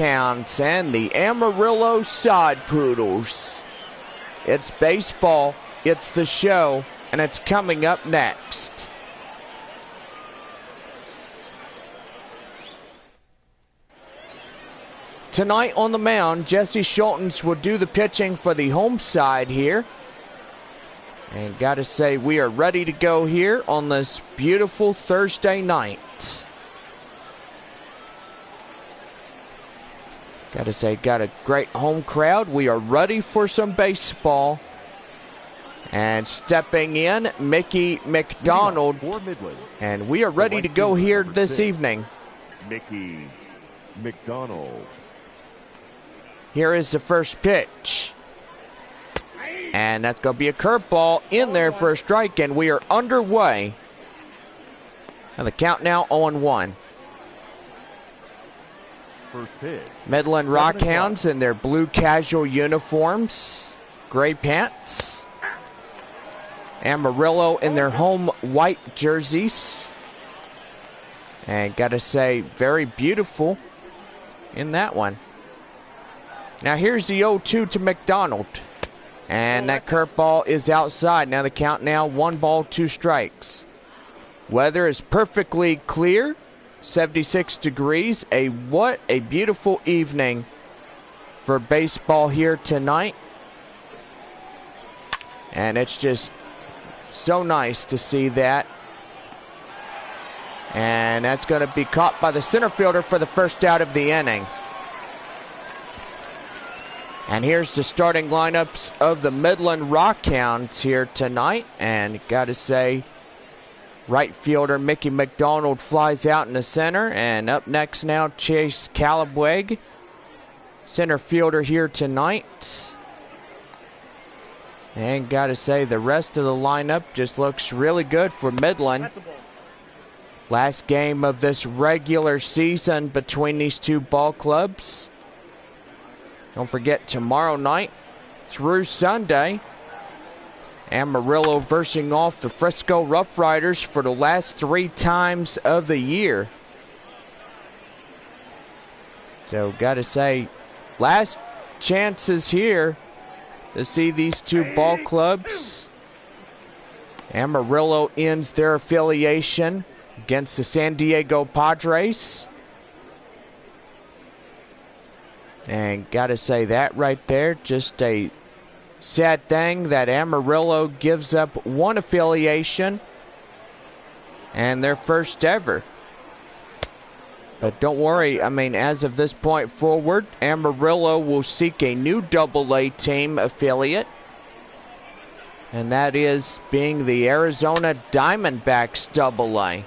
Rockhounds and the Amarillo Sod Poodles. It's baseball, it's the show, and it's coming up next. Tonight on the mound, Jesse Schultens will do the pitching for the home side here. And gotta say, we are ready to go here on this beautiful Thursday night. Gotta say, got a great home crowd. We are ready for some baseball. And stepping in, Mickey McDonald. And we are ready to go here this evening. Mickey McDonald. Here is the first pitch. And that's going to be a curveball in there for a strike, and we are underway. And the count now 0-1. First pitch. Midland Rockhounds in their blue casual uniforms, gray pants. Amarillo in their home white jerseys. And got to say, very beautiful in that one. Now here's the 0-2 to McDonald. And that curveball is outside. Now the count now 1 ball, 2 strikes. Weather is perfectly clear. 76 degrees. What a beautiful evening for baseball here tonight. And it's just so nice to see that. And that's going to be caught by the center fielder for the first out of the inning. And here's the starting lineups of the Midland Rockhounds here tonight. And got to say, right fielder Mickey McDonald flies out in the center. And up next now, Chase Calabweg, center fielder here tonight. And got to say, the rest of the lineup just looks really good for Midland. Last game of this regular season between these two ball clubs. Don't forget, tomorrow night through Sunday, Amarillo versing off the Frisco Rough Riders for the last 3 times of the year. So, gotta say, last chances here to see these two ball clubs. Amarillo ends their affiliation against the San Diego Padres. And gotta say, that right there, just a sad thing that Amarillo gives up one affiliation and their first ever. But don't worry, I mean, as of this point forward, Amarillo will seek a new AA team affiliate. And that is being the Arizona Diamondbacks AA.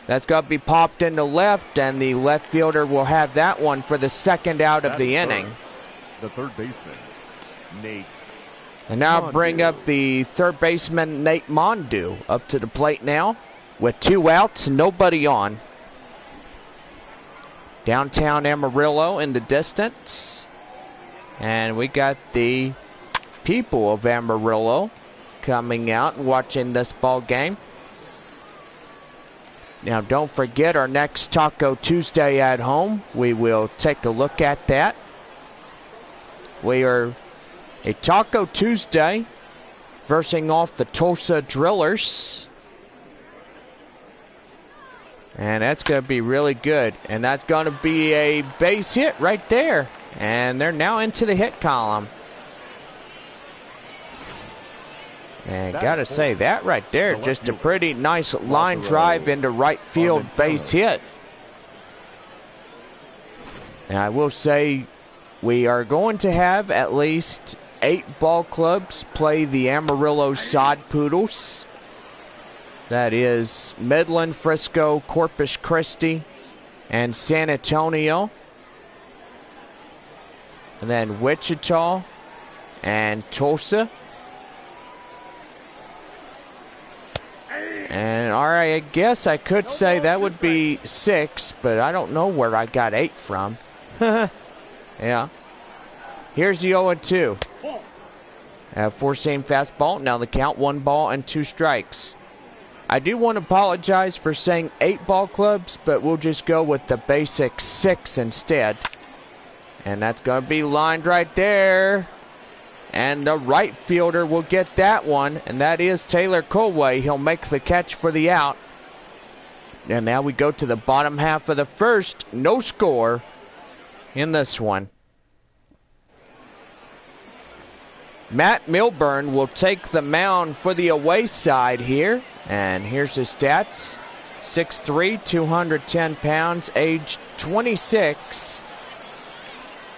That's got to be popped into left, and the left fielder will have that one for the second out of the inning. The third baseman, Nate. And now bring up the third baseman, Nate Mondu, up to the plate now with 2 outs, nobody on. Downtown Amarillo in the distance. And we got the people of Amarillo coming out and watching this ball game. Now, don't forget our next Taco Tuesday at home. We will take a look at that. We are a Taco Tuesday versing off the Tulsa Drillers. And that's going to be really good. And that's going to be a base hit right there. And they're now into the hit column. And gotta say, that right there, just a pretty nice line drive into right field base hit. And I will say, we are going to have at least 8 ball clubs play the Amarillo Sod Poodles. That is Midland, Frisco, Corpus Christi, and San Antonio. And then Wichita and Tulsa. And all right, I guess I could say that would be 6, but I don't know where I got 8 from. Yeah. Here's the 0-2. Four-seam fastball. Now the count 1 ball and 2 strikes. I do want to apologize for saying 8 ball clubs, but we'll just go with the basic 6 instead. And that's going to be lined right there. And the right fielder will get that one. And that is Taylor Colway. He'll make the catch for the out. And now we go to the bottom half of the first. No score in this one. Matt Milburn will take the mound for the away side here. And here's his stats. 6'3", 210 pounds, age 26.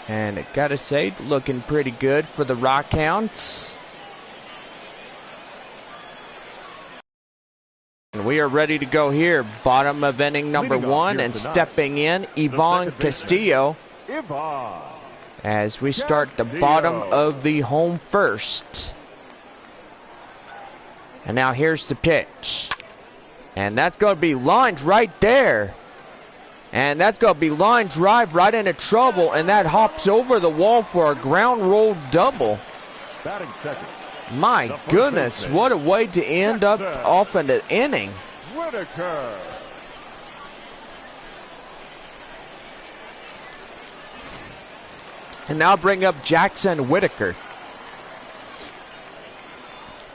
And I gotta say, looking pretty good for the Rockhounds. And we are ready to go here. Bottom of inning number one, and stepping in, Yvonne Castillo. As we start the bottom of the home first. And now here's the pitch. And that's going to be lined right there. And that's going to be line drive right into trouble. And that hops over the wall for a ground roll double. My goodness, what a way to end up off in the inning. And now bring up Jackson Whitaker.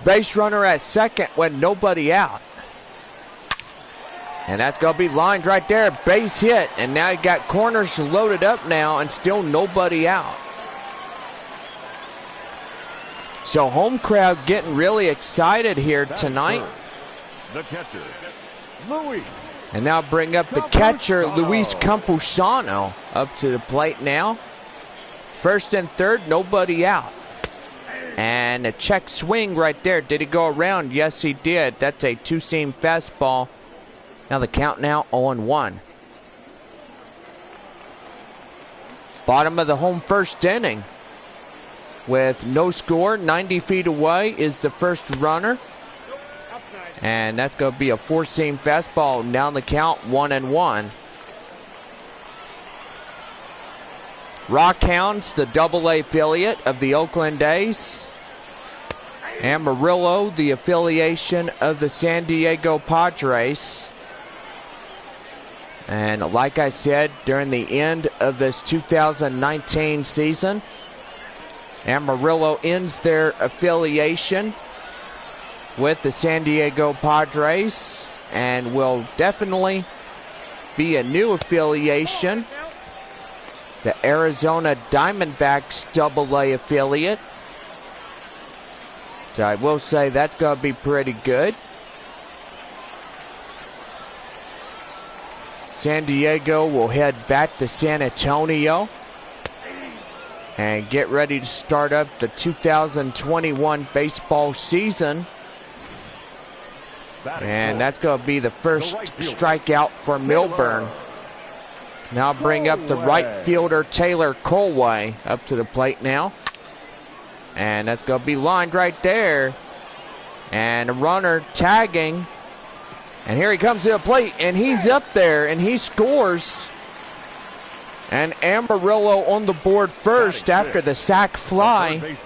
Base runner at second with nobody out. And that's going to be lined right there. Base hit. And now you got corners loaded up now and still nobody out. So home crowd getting really excited here tonight. The catcher, Luis. And now bring up the catcher, Luis Campusano, up to the plate now. First and third, nobody out. And a check swing right there. Did he go around? Yes, he did. That's a two-seam fastball. Now the count now 0-1. Bottom of the home first inning. With no score, 90 feet away is the first runner. And that's going to be a four-seam fastball. Now the count 1-1. Rockhounds, the AA affiliate of the Oakland A's. Amarillo, the affiliation of the San Diego Padres. And like I said, during the end of this 2019 season, Amarillo ends their affiliation with the San Diego Padres and will definitely be a new affiliation. The Arizona Diamondbacks AA affiliate. So I will say that's going to be pretty good. San Diego will head back to San Antonio and get ready to start up the 2021 baseball season. And that's going to be the first strikeout for Milburn. Now bring up the right fielder, Taylor Colway, up to the plate now. And that's going to be lined right there. And a runner tagging. And here he comes to the plate, and he's up there, and he scores. And Amarillo on the board first after the sac fly.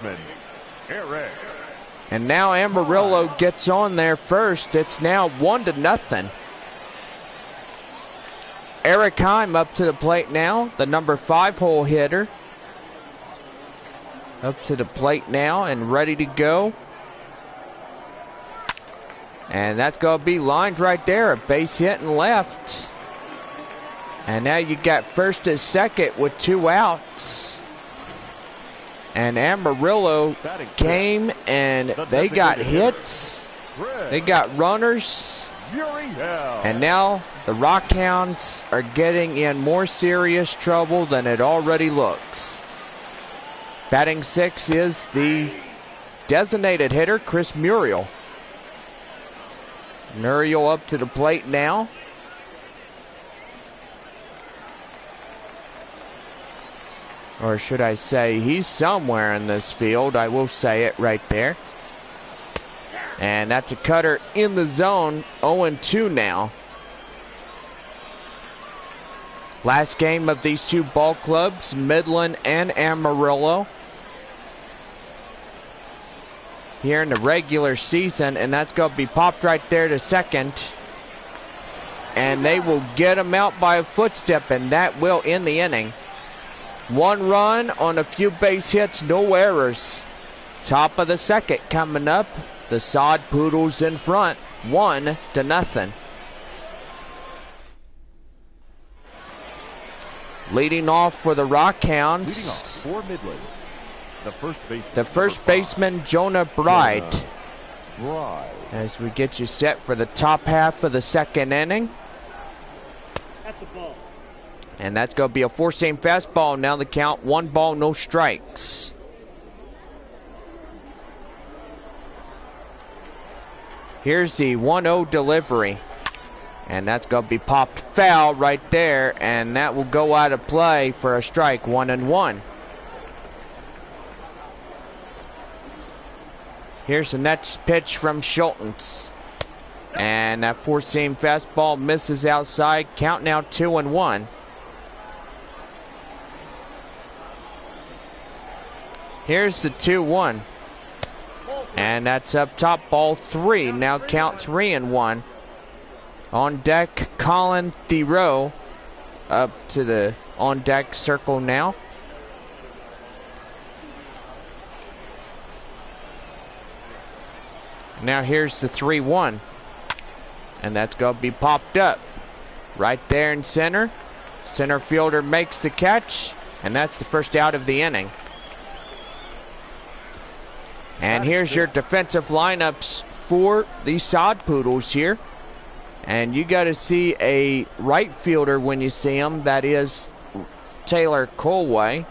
And now Amarillo gets on there first. It's now 1-0. Eric Heim up to the plate now, the number 5 hole hitter. Up to the plate now and ready to go. And that's going to be lined right there, a base hit and left. And now you got first and second with 2 outs. And Amarillo came and they got hits. They got runners. And now the Rockhounds are getting in more serious trouble than it already looks. Batting 6 is the designated hitter, Chris Muriel. Muriel up to the plate now. Or should I say, he's somewhere in this field. I will say it right there. And that's a cutter in the zone. 0-2 now. Last game of these two ball clubs, Midland and Amarillo, here in the regular season. And that's going to be popped right there to second. And they will get him out by a footstep, and that will end the inning. 1 run on a few base hits, no errors. Top of the second coming up. The Sod Poodles in front, 1-0. Leading off for the Rockhounds. Leading off for Midland, the first baseman, Jonah Bright. As we get you set for the top half of the second inning. That's a ball. And that's going to be a 4-seam fastball. Now the count, 1 ball, no strikes. Here's the 1-0 delivery. And that's going to be popped foul right there. And that will go out of play for a strike, 1-1. Here's the next pitch from Schultz. And that 4-seam fastball misses outside. Count now 2-1. Here's the 2-1. And that's up top, ball 3. Now count 3-1. On deck, Colin Theroux up to the on deck circle now. Now here's the 3-1. And that's going to be popped up right there in center. Center fielder makes the catch. And that's the first out of the inning. And here's your defensive lineups for the Sod Poodles here. And you got to see a right fielder when you see him. That is Taylor Colway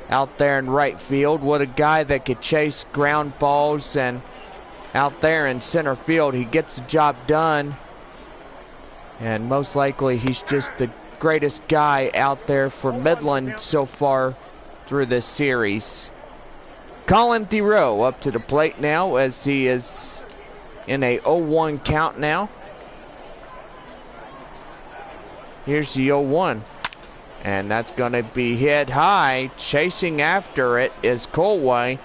out there in right field. What a guy that could chase ground balls. And out there in center field, he gets the job done. And most likely he's just the greatest guy out there for Midland so far through this series. Colin Theroux up to the plate now as he is in a 0-1 count now. Here's the 0-1. And that's going to be hit high. Chasing after it is Colway.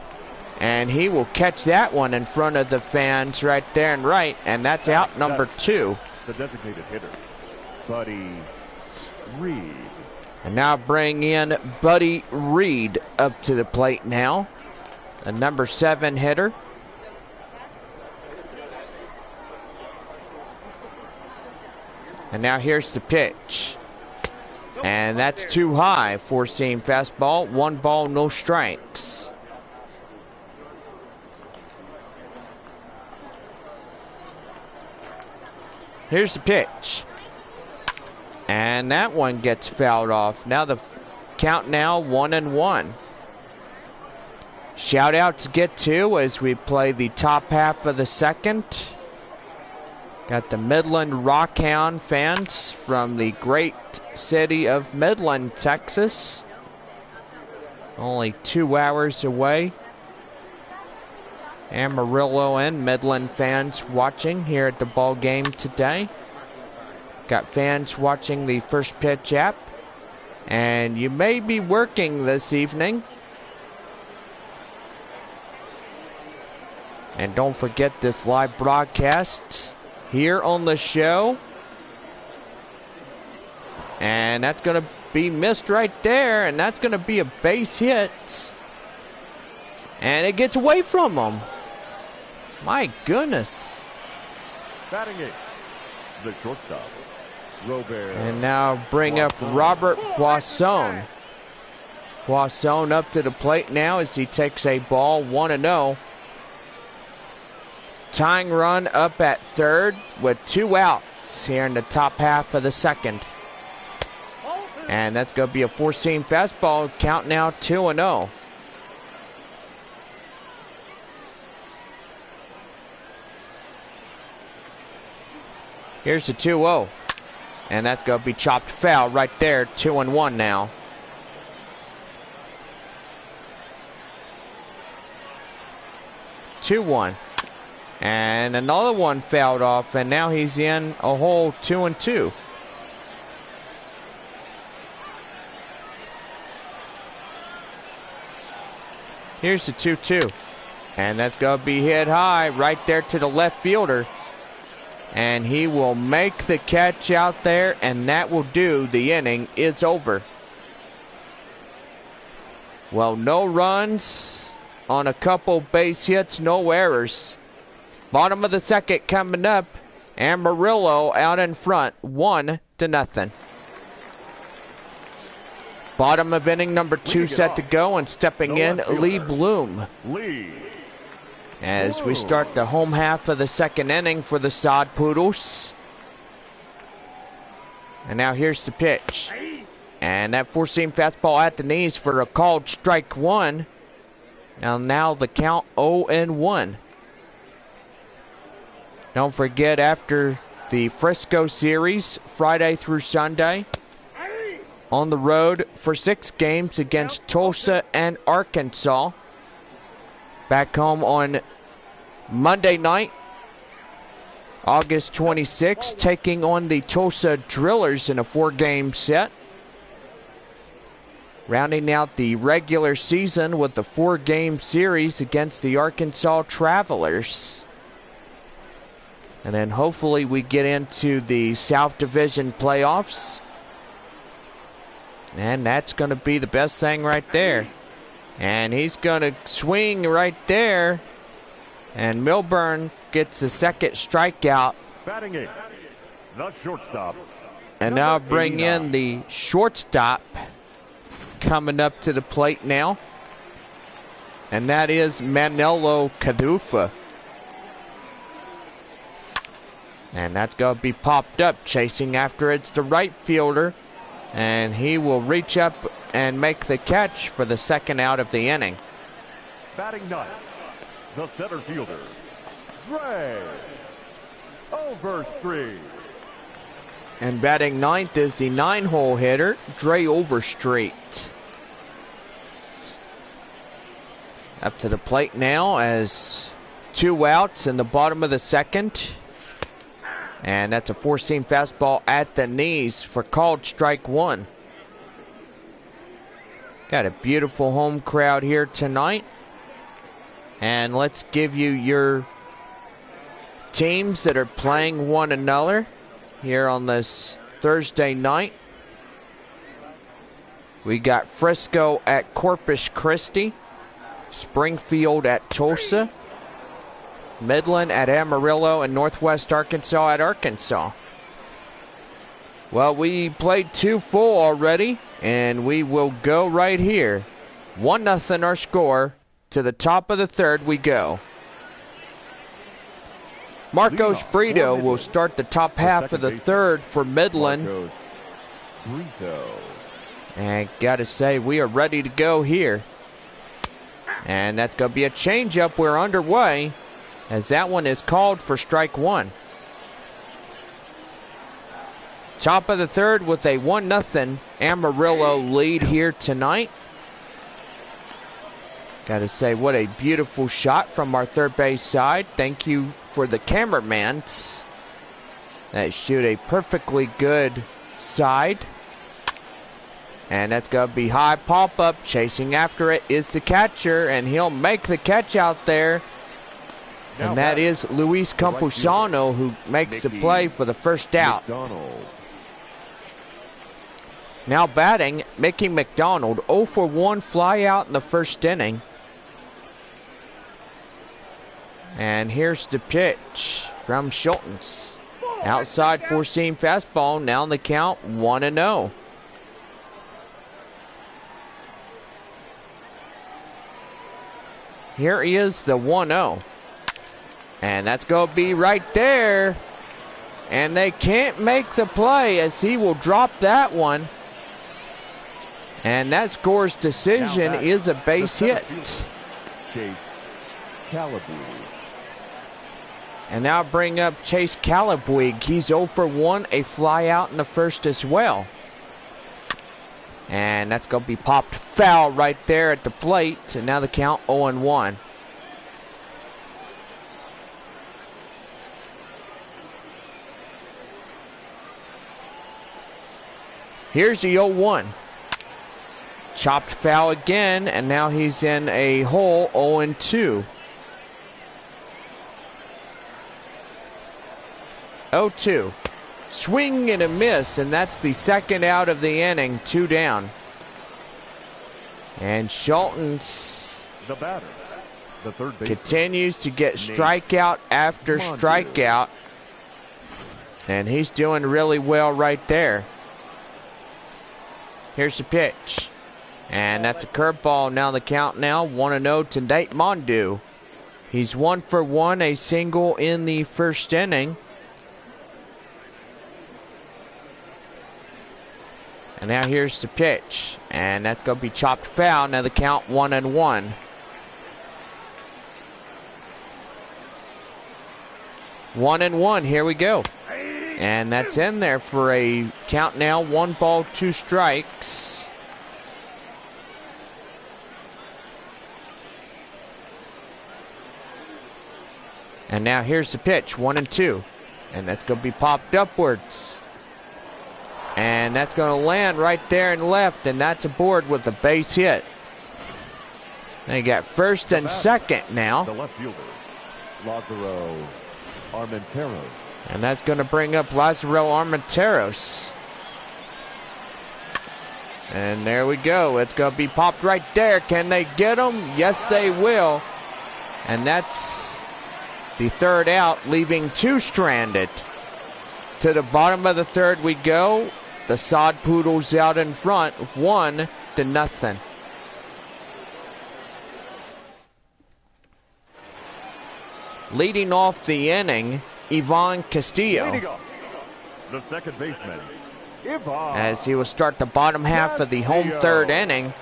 And he will catch that one in front of the fans right there and right. And that's out number 2. The designated hitter, Buddy Reed. And now bring in Buddy Reed up to the plate now. The number 7 hitter. And now here's the pitch. And that's too high. 4-seam fastball. 1 ball, no strikes. Here's the pitch. And that one gets fouled off. Now the count now 1-1. Shout out to get to as we play the top half of the second. Got the Midland Rockhound fans from the great city of Midland, Texas. Only 2 hours away. Amarillo and Midland fans watching here at the ball game today. Got fans watching the first pitch app. And you may be working this evening. And don't forget this live broadcast here on the show. And that's going to be missed right there. And that's going to be a base hit. And it gets away from him. My goodness. Batting 8, the shortstop, Robert. And now bring up Robert Poisson. Poisson up to the plate now as he takes a ball 1-0. Tying run up at third with 2 outs here in the top half of the second. And that's going to be a 4-seam fastball. Count now 2-0. Here's the 2-0. And that's going to be chopped foul right there. 2-1 now. Two-1. And another one fouled off, and now he's in a hole 2-2. Here's the 2-2. And that's going to be hit high right there to the left fielder. And he will make the catch out there, and that will do. The inning is over. Well, no runs on a couple base hits, no errors. Bottom of the second coming up. Amarillo out in front, 1-0. Bottom of inning number 2 set to go, and stepping in, Lee Bloom. As we start the home half of the second inning for the Sod Poodles. And now here's the pitch. And that four-seam fastball at the knees for a called strike one. Now the count 0-1. Don't forget, after the Frisco series, Friday through Sunday, on the road for 6 games against Tulsa and Arkansas. Back home on Monday night, August 26th, taking on the Tulsa Drillers in a 4-game set. Rounding out the regular season with the 4-game series against the Arkansas Travelers. And then hopefully we get into the South Division playoffs. And that's going to be the best thing right there. And he's going to swing right there. And Milburn gets the second strikeout. Batting eighth, the shortstop. And now bring in the shortstop coming up to the plate now. And that is Manelo Cadufa. And that's going to be popped up. Chasing after it's the right fielder. And he will reach up and make the catch for the second out of the inning. Batting ninth, the center fielder, Gray Overstreet. And batting ninth is the 9-hole hitter, Dre Overstreet. Up to the plate now as 2 outs in the bottom of the second. And that's a 4-seam fastball at the knees for called strike one. Got a beautiful home crowd here tonight. And let's give you your teams that are playing one another here on this Thursday night. We got Frisco at Corpus Christi, Springfield at Tulsa, Midland at Amarillo, and Northwest Arkansas at Arkansas. Well, we played 2 full already, and we will go right here. 1-0 our score. To the top of the third we go. Marcos Brito will start the top half of the third for Midland. And gotta say, we are ready to go here. And that's gonna be a changeup. We're underway, as that one is called for strike one. Top of the third with a 1-0 Amarillo lead here tonight. Gotta say, what a beautiful shot from our third base side. Thank you for the cameramans that shoot a perfectly good side. And that's gonna be high pop-up. Chasing after it is the catcher, and he'll make the catch out there. And that is Luis Campusano who makes the play for the first out. Now batting, Mickey McDonald, 0 for 1 fly out in the first inning. And here's the pitch from Schultens. Outside 4-seam fastball, now in the count 1-0. Here is the 1-0. And that's going to be right there. And they can't make the play, as he will drop that one. And that score's decision is a base hit. Chase Calaboo. And now bring up Chase Calabwig. He's 0 for 1, a fly out in the first as well. And that's going to be popped foul right there at the plate. And now the count 0-1. Here's the 0-1. Chopped foul again, and now he's in a hole 0-2. 0-2. Swing and a miss, and that's the second out of the inning, 2 down. And Schultens The batter, the third baseman. continues to get strikeout after strikeout. And he's doing really well right there. Here's the pitch. And that's a curveball. Now the count now 1-0 to Nate Mondu. He's 1 for 1, a single in the first inning. And now here's the pitch. And that's going to be chopped foul. Now the count 1-1. 1-1. Here we go. And that's in there for a count now. 1 ball, 2 strikes. And now here's the pitch. 1-2. And that's going to be popped upwards. And that's going to land right there and left. And that's aboard with a base hit. They got first and second now. The left fielder, Lázaro Armenteros. And that's going to bring up Lázaro Armenteros. And there we go. It's going to be popped right there. Can they get him? Yes, they will. And that's the third out, leaving 2 stranded. To the bottom of the third we go. The Sod Poodles out in front, 1-0. Leading off the inning, Ivan Castillo. Leading off, the second baseman, Ivan. As he will start the bottom half of the home third inning.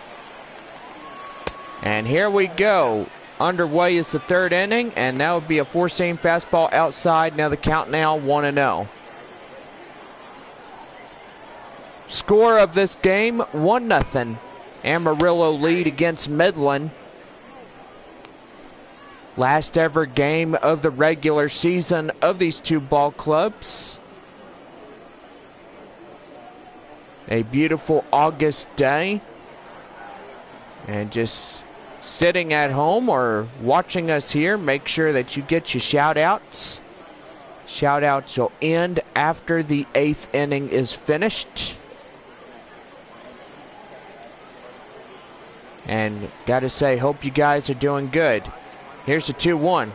And here we go. Underway is the third inning, and that would be a 4-seam fastball outside. Now the count now 1-0. Score of this game, 1-0. Amarillo lead against Midland. Last ever game of the regular season of these two ball clubs. A beautiful August day. And just sitting at home or watching us here, make sure that you get your shout-outs. Shout-outs will end after the 8th inning is finished. And gotta say, hope you guys are doing good. Here's the 2-1.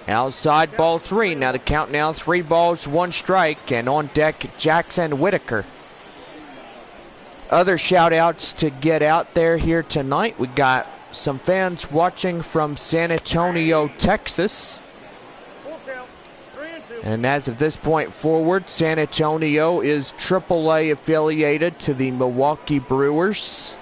Outside ball 3. Now the count now 3 balls, 1 strike. And on deck, Jackson Whitaker. Other shout outs to get out there here tonight. We got some fans watching from San Antonio, Texas. And as of this point forward, San Antonio is AAA affiliated to the Milwaukee Brewers.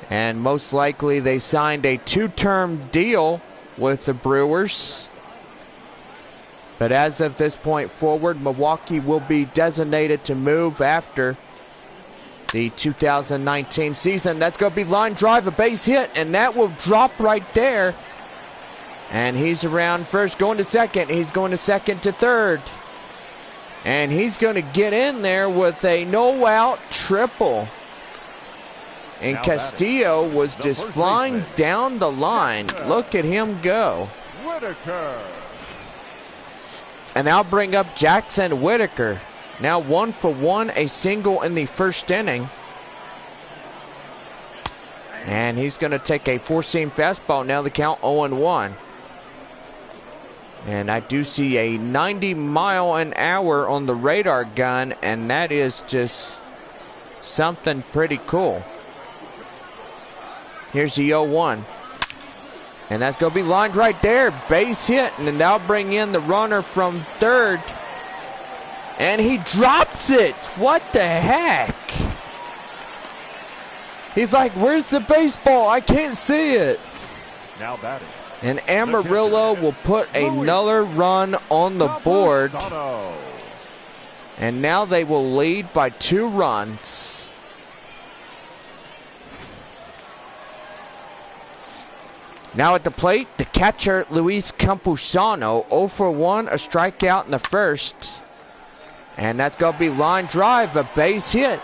And most likely they signed a 2-term deal with the Brewers. But as of this point forward, Milwaukee will be designated to move after the 2019 season. That's going to be line drive, a base hit, and that will drop right there. And he's around first, going to second. He's going to second to third. And he's going to get in there with a no-out triple. And Castillo was just flying down the line. Look at him go. Whitaker. And I'll bring up Jackson Whitaker. Now 1 for 1, a single in the first inning. And he's going to take a 4-seam fastball. Now the count 0-1. And I do see a 90-mile-an-hour on the radar gun, and that is just something pretty cool. Here's the 0-1. And that's going to be lined right there. Base hit. And then they'll bring in the runner from third. And he drops it. What the heck? He's like, where's the baseball? I can't see it. Now batting. And Amarillo will put another run on the board. And now they will lead by 2 runs. Now at the plate, the catcher, Luis Campusano, 0 for 1, a strikeout in the first. And that's going to be line drive, a base hit.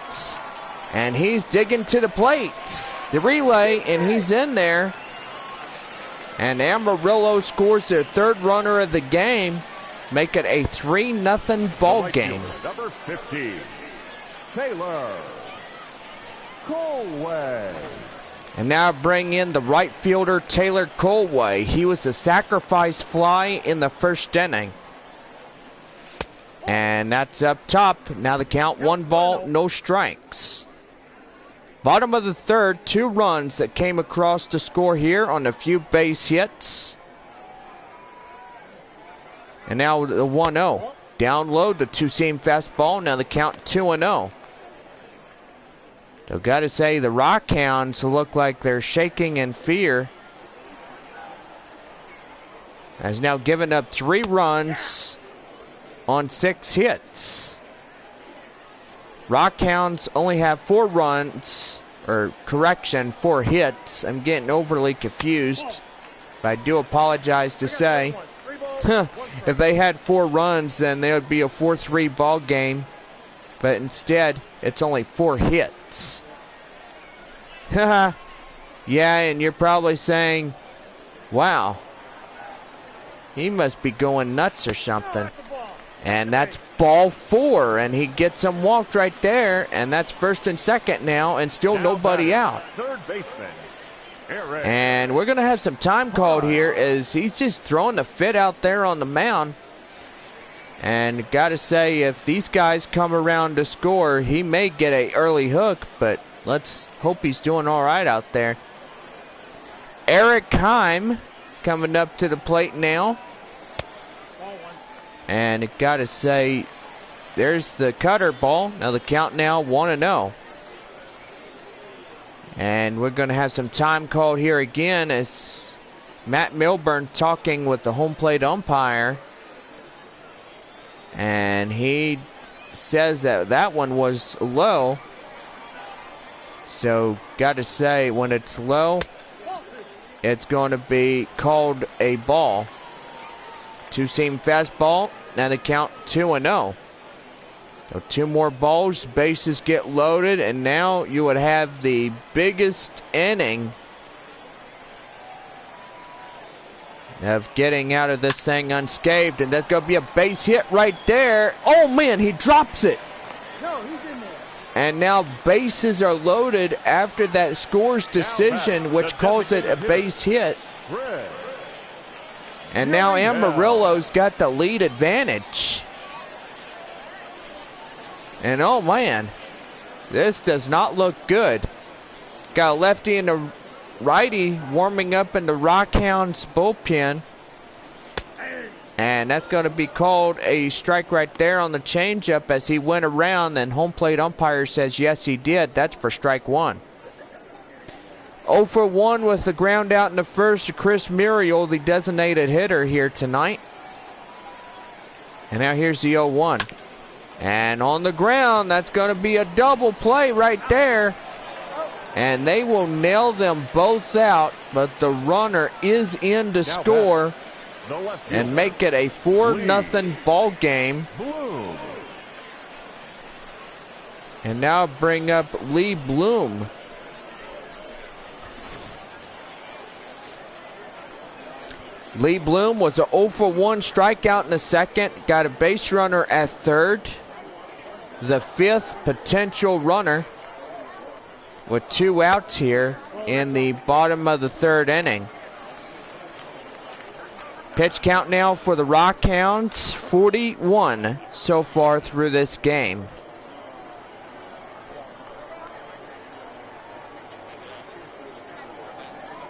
And he's digging to the plate. The relay, and he's in there. And Amarillo scores their 3rd runner of the game, make it a 3-0 ball game. Number 15, Taylor Colway. And now bring in the right fielder, Taylor Colway. He was the sacrifice fly in the first inning. And that's up top. Now the count, 1 ball, no strikes. Bottom of the third, 2 runs that came across to score here on a few base hits. And now the 1-0. Down low, the 2-seam fastball. Now the count 2-0. I've got to say, the Rockhounds look like they're shaking in fear. Has now given up 3 runs on 6 hits. Rockhounds only have 4 runs, or correction, 4 hits. I'm getting overly confused, but I do apologize to say. If they had 4 runs, then they would be a 4-3 ball game. But instead, it's only 4 hits. Yeah, and you're probably saying, wow, he must be going nuts or something. And that's ball 4, and he gets them walked right there, and that's first and second now, and still nobody out. Third baseman. And we're going to have some time called here as he's just throwing the fit out there on the mound. And got to say, if these guys come around to score, he may get an early hook, but let's hope he's doing all right out there. Eric Heim coming up to the plate now. And got to say, there's the cutter ball. Now the count now 1-0. And we're going to have some time called here again as Matt Milburn talking with the home plate umpire. And he says that that one was low. So got to say, when it's low, it's going to be called a ball. 2-seam fastball. Now the count 2-0. So 2 more balls, bases get loaded, and now you would have the biggest inning of getting out of this thing unscathed, and that's going to be a base hit right there. Oh man, he drops it. No, he's in there. And now bases are loaded after that scores decision, which calls it a base hit. And now Amarillo's got the lead advantage. And oh man, this does not look good. Got a lefty and a righty warming up in the Rockhounds bullpen. And that's going to be called a strike right there on the changeup as he went around, and home plate umpire says yes he did. That's for strike 1. 0 for 1 with the ground out in the first to Chris Muriel, the designated hitter here tonight. And now here's the 0-1. And on the ground, that's going to be a double play right there. And they will nail them both out, but the runner is in to score and make it a 4-0 ball game. And now bring up Lee Bloom. Lee Bloom was a 0 for 1 strikeout in the second. Got a base runner at third. The 5th potential runner with 2 outs here in the bottom of the 3rd inning. Pitch count now for the Rockhounds, 41 so far through this game.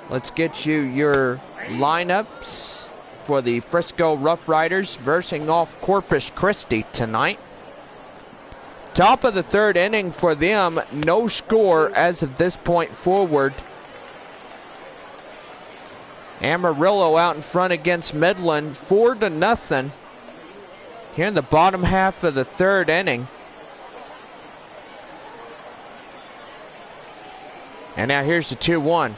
Let's get you your lineups for the Frisco Rough Riders versing off Corpus Christi tonight. Top of the 3rd inning for them, no score as of this point forward. Amarillo out in front against Midland, 4-0 here in the bottom half of the 3rd inning. And now here's the 2-1.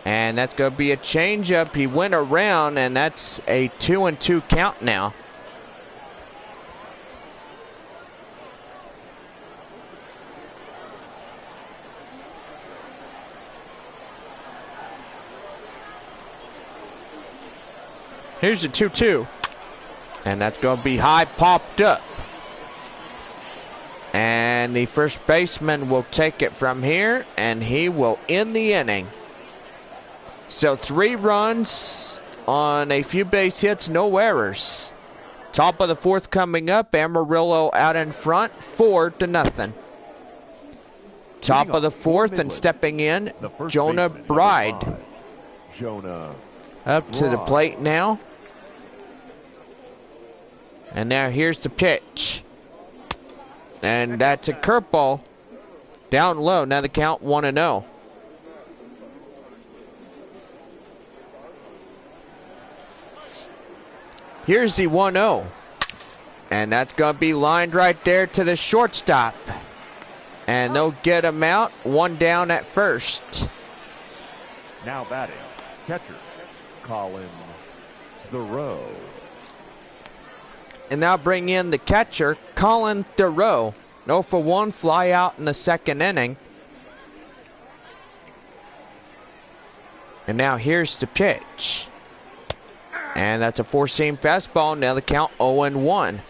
And that's going to be a changeup. He went around, and that's a 2-2 count now. Here's the 2-2. And that's going to be high popped up. And And the first baseman will take it from here, and he will end the inning. So 3 runs on a few base hits, no errors. Top of the 4th coming up, Amarillo out in front, 4-0. Top of the 4th and stepping in, Jonah Bride. Up to the plate now. And now here's the pitch. And that's a curveball. Down low, now the count 1-0. Here's the 1-0. And that's going to be lined right there to the shortstop. And they'll get him out. 1 down at first. Now batting, catcher, Colin Thoreau. And now bring in the catcher, Colin Thoreau. 0 for 1, fly out in the 2nd inning. And now here's the pitch. And that's a 4-seam fastball. Now the count 0-1.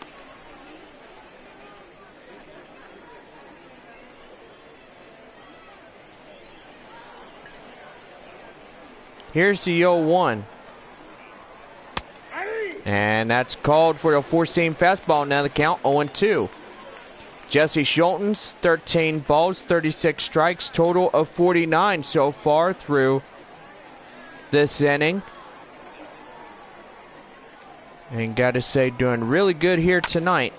Here's the 0-1. And that's called for a 4-seam fastball. Now the count 0-2. Jesse Schulten's 13 balls, 36 strikes, total of 49 so far through this inning. And gotta say, doing really good here tonight.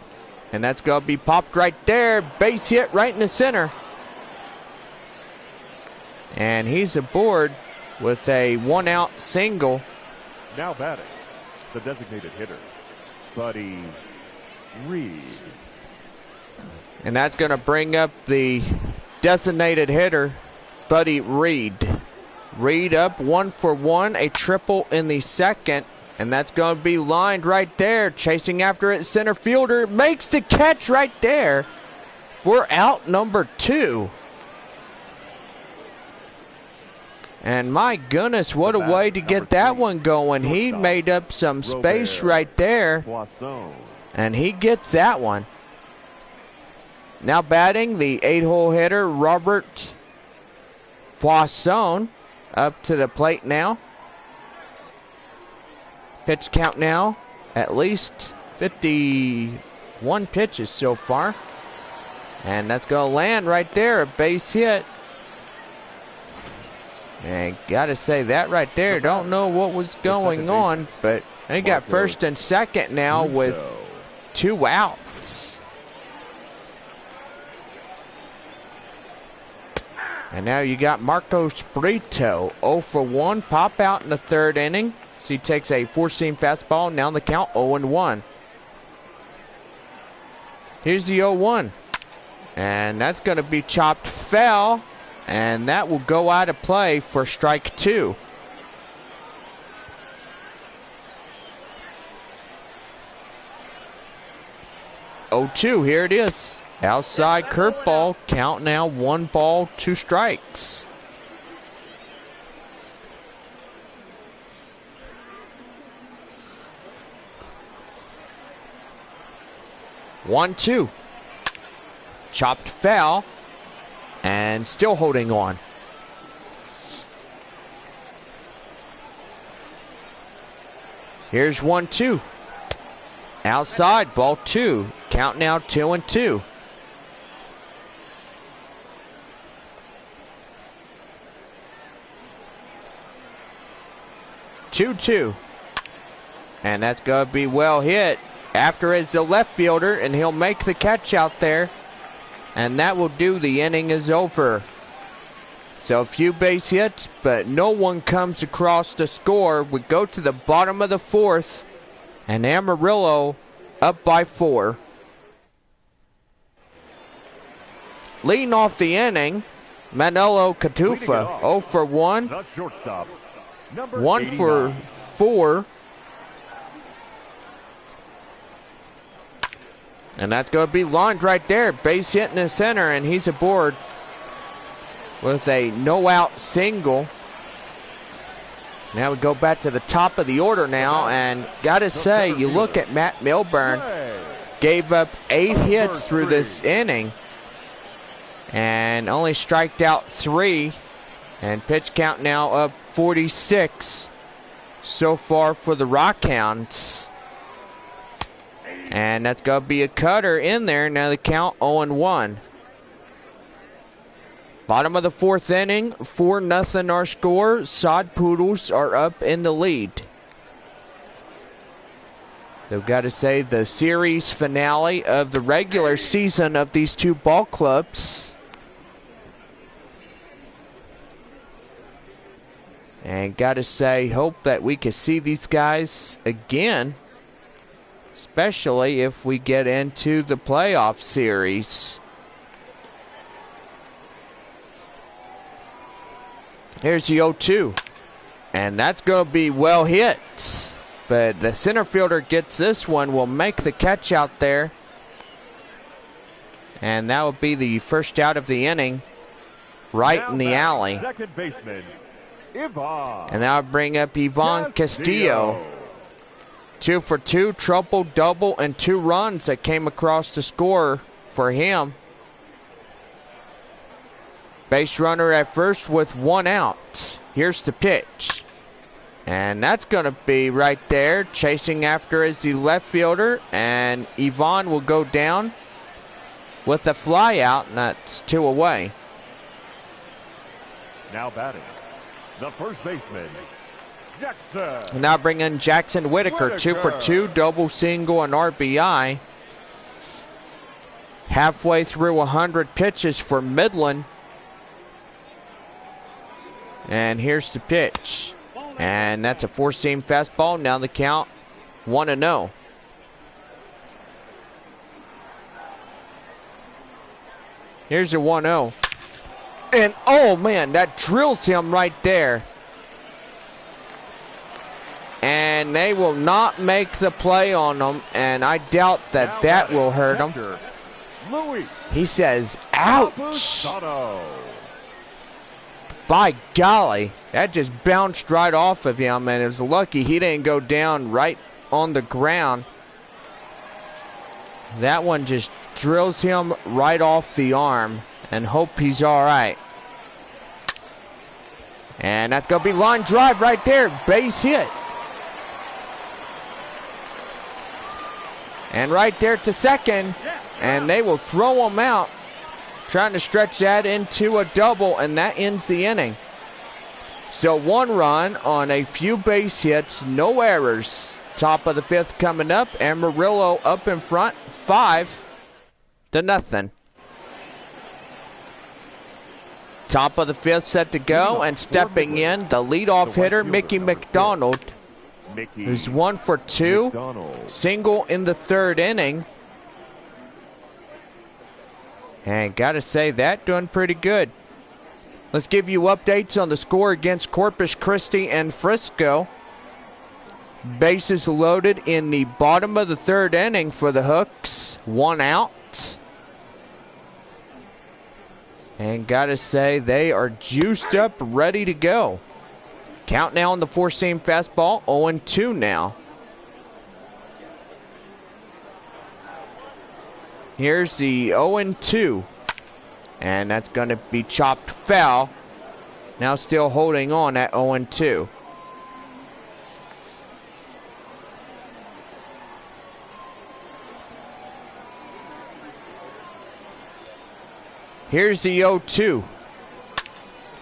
And that's gonna be popped right there. Base hit right in the center. And he's aboard with a 1-out single. Now batting, the designated hitter, Buddy Reed. And that's going to bring up the designated hitter, Buddy Reed. Reed up 1 for 1, a triple in the 2nd. And that's going to be lined right there. Chasing after it, center fielder makes the catch right there for out number 2. And my goodness, what a way to get that one going. He made up some space right there. And he gets that one. Now batting, the 8-hole hitter, Robert Poisson, up to the plate now. Pitch count now, at least 51 pitches so far. And that's going to land right there, a base hit. And gotta say, that right there, don't know what was going on, but they got 1st and 2nd now with 2 outs. And now you got Marcos Brito, 0 for 1, pop out in the 3rd inning. So he takes a 4-seam fastball, now the count 0-1. Here's the 0-1. And that's going to be chopped foul. And that will go out of play for strike 2. Oh-2, here it is. Outside curveball, count now 1 ball, 2 strikes. One, 2. Chopped foul. And still holding on. Here's 1-2. Outside, ball 2. Count now 2-2. Two. And that's going to be well hit. After is the left fielder, and he'll make the catch out there. And that will do. The inning is over. So a few base hits, but no one comes across to score. We go to the bottom of the 4th, and Amarillo up by 4. Leading off the inning, Manolo Catufa, 0 for 1. The shortstop, 1 for 4. And that's going to be lined right there. Base hit in the center, and he's aboard with a no-out single. Now we go back to the top of the order now, and got to say, you look at Matt Milburn, gave up 8 hits through this inning. and only striked out 3. And pitch count now up 46 so far for the Rockhounds. And that's going to be a cutter in there. Now the count 0-1. Bottom of the 4th inning, 4-0 our score. Sod Poodles are up in the lead. They've got to say the series finale of the regular season of these two ball clubs. And got to say, hope that we can see these guys again, especially if we get into the playoff series. Here's the 0-2, and that's going to be well hit. But the center fielder gets this one, will make the catch out there. And that will be the first out of the inning, right in the alley. Second baseman, Ivan. And that'll bring up Ivan Castillo. 2 for 2, triple, double, and 2 runs that came across the score for him. Base runner at first with 1 out. Here's the pitch. And that's going to be right there. Chasing after is the left fielder. And Ivan will go down with a fly out. And that's 2 away. Now batting, the first baseman, Jackson. And now bring in Jackson Whitaker. 2 for 2, double, single, and RBI. Halfway through 100 pitches for Midland. And here's the pitch. And that's a 4-seam fastball. Now the count 1-0. Here's the 1-0. And oh man, that drills him right there. And they will not make the play on him. And I doubt that that will hurt him. He says, ouch. By golly, that just bounced right off of him, and it was lucky he didn't go down right on the ground. That one just drills him right off the arm, and hope he's all right. And that's going to be line drive right there, base hit. And right there to second, and they will throw him out. Trying to stretch that into a double, and that ends the inning. So 1 run on a few base hits, no errors. Top of the 5th coming up. Amarillo up in front, 5-0. Top of the 5th set to go, and stepping in, the leadoff hitter, Mickey McDonald, who's 1 for 2, single in the 3rd inning. And gotta say, that doing pretty good. Let's give you updates on the score against Corpus Christi and Frisco. Bases loaded in the bottom of the 3rd inning for the Hooks. 1 out. And gotta say, they are juiced up, ready to go. Count now on the 4-seam fastball, 0-2 now. Here's the 0-2. And that's going to be chopped foul. Now still holding on at 0-2. Here's the 0-2.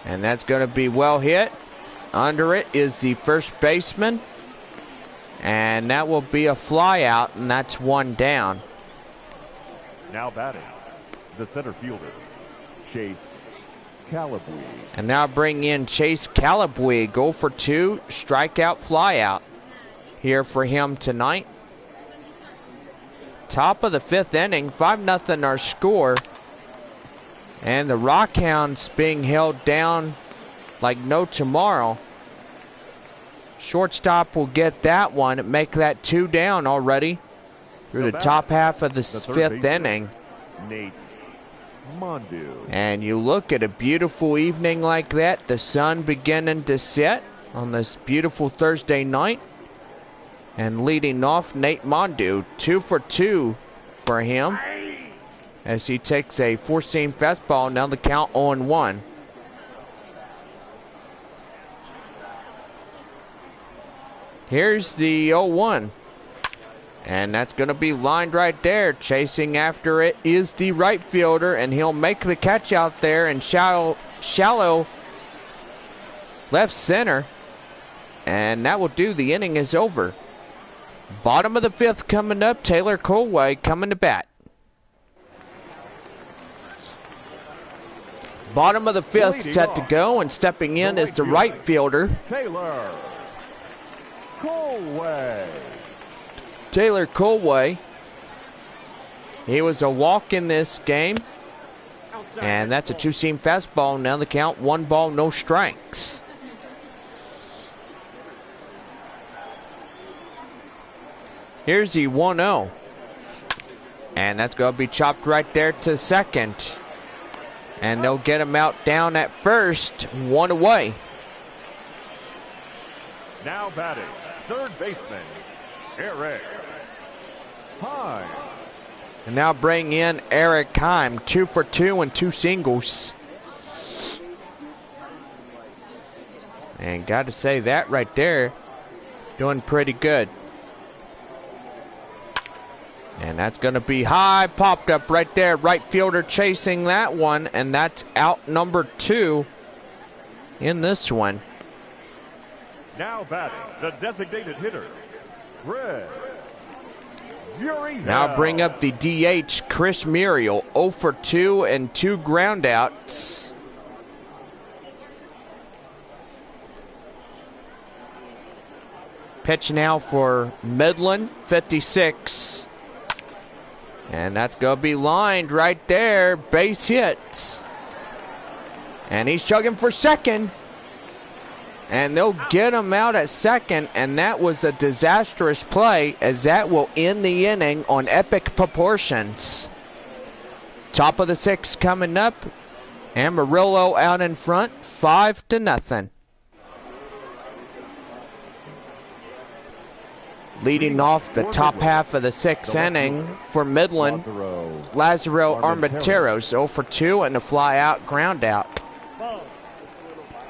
And that's going to be well hit. Under it is the first baseman. And that will be a fly out, and that's 1 down. Now batting, the center fielder, Chase Calabwe. And now bring in Chase Calabwe. Go for 2, strikeout, fly out here for him tonight. Top of the 5th inning, 5-0 our score. And the Rockhounds being held down like no tomorrow. Shortstop will get that one, make that 2 down already through the top half of the 5th inning. Nate Mondu. And you look at a beautiful evening like that, the sun beginning to set on this beautiful Thursday night. And leading off, Nate Mondu, 2 for 2 for him. as he takes a four-seam fastball. Now the count 0-1. Here's the 0-1. And that's going to be lined right there. Chasing after it is the right fielder, and he'll make the catch out there in shallow left center. And that will do. The inning is over. Bottom of the fifth coming up. Taylor Colway coming to bat. Bottom of the fifth set to go, and stepping in is the right fielder, Taylor Colway. Taylor Colway. He was a walk in this game, and that's a two-seam fastball. Now the count 1 ball, no strikes. Here's the 1-0, and that's going to be chopped right there to second, and they'll get him out down at first, 1 away. Now batting, third baseman, Eric Hines. And now bring in Eric Heim, 2 for 2 and 2 singles. And got to say that right there, doing pretty good. And that's going to be high, popped up right there. Right fielder chasing that one, and that's out number 2 in this one. Now batting, the designated hitter, Chris Muriel. Now bring up the DH, Chris Muriel, 0 for 2 and 2 groundouts. Pitch now for Midland, 56. And that's going to be lined right there. Base hit. And he's chugging for second. And they'll get him out at second. And that was a disastrous play, as that will end the inning on epic proportions. Top of the sixth coming up. Amarillo out in front, 5-0. Leading off the top half of the sixth inning for Midland, Lazaro Armenteros, 0 for 2 and a fly out, ground out.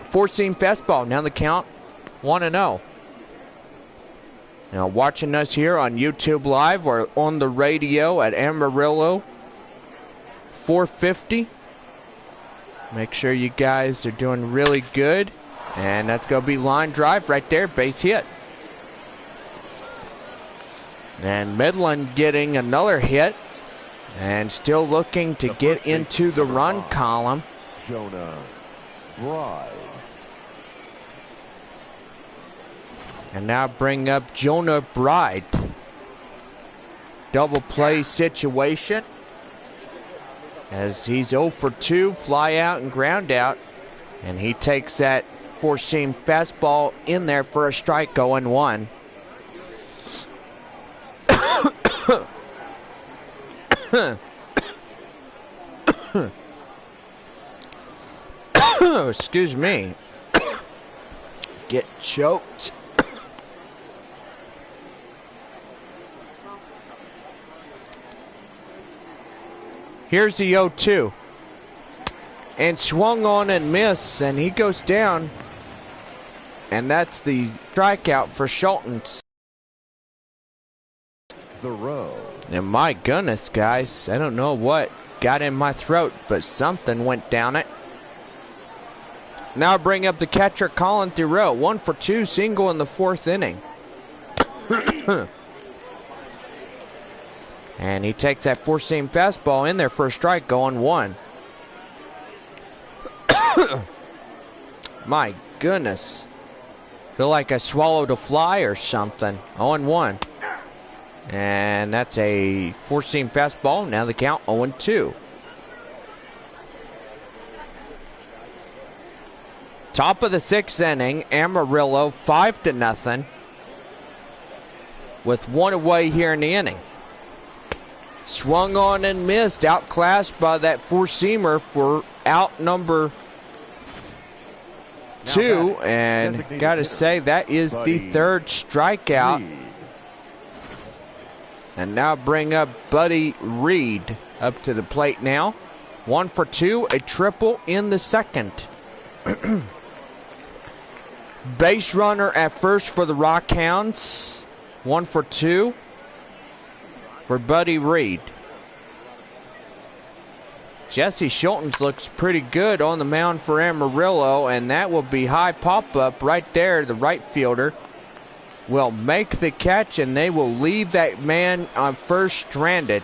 Four-seam fastball, now the count 1-0. Now watching us here on YouTube Live or on the radio at Amarillo, 450. Make sure you guys are doing really good. And that's going to be line drive right there, base hit. And Midland getting another hit and still looking to get into the run column. Jonah Bride. And now bring up Jonah Bride. Double play situation, as he's 0 for 2, fly out and ground out. And he takes that four-seam fastball in there for a strike, 0-1. Excuse me. Get choked. Here's the 0-2. And swung on and missed, and he goes down. And that's the strikeout for Schultens. The row. And my goodness, guys, I don't know what got in my throat, but something went down it. Now bring up the catcher, Colin Thoreau, 1 for 2, single in the fourth inning. And he takes that four-seam fastball in there for a strike, 0-1. My goodness. Feel like I swallowed a fly or something. 0-1. And that's a four-seam fastball. Now the count 0-2. Top of the sixth inning, Amarillo 5-0. With one away here in the inning. Swung on and missed, outclassed by that four-seamer for out number 2. And got to say, that is the third strikeout. And now bring up Buddy Reed up to the plate now. 1 for 2, a triple in the second. Base runner at first for the Rockhounds. 1 for 2 for Buddy Reed. Jesse Schultens looks pretty good on the mound for Amarillo, and that will be high pop-up right there. The right fielder will make the catch, and they will leave that man on first stranded.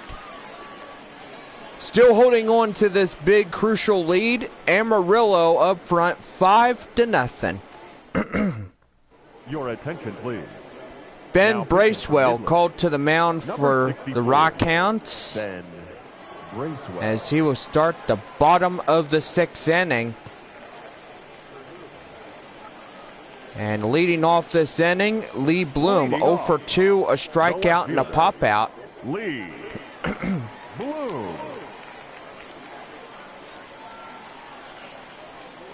Still holding on to this big crucial lead. Amarillo up front 5-0. Your attention, please. Ben Now, Bracewell Midland. called to the mound for the 64, Rockhounds, Ben Bracewell. as he will start the bottom of the 6th inning. And leading off this inning, Lee Bloom, 0 for 2, a strikeout and a pop-out. Lee Bloom.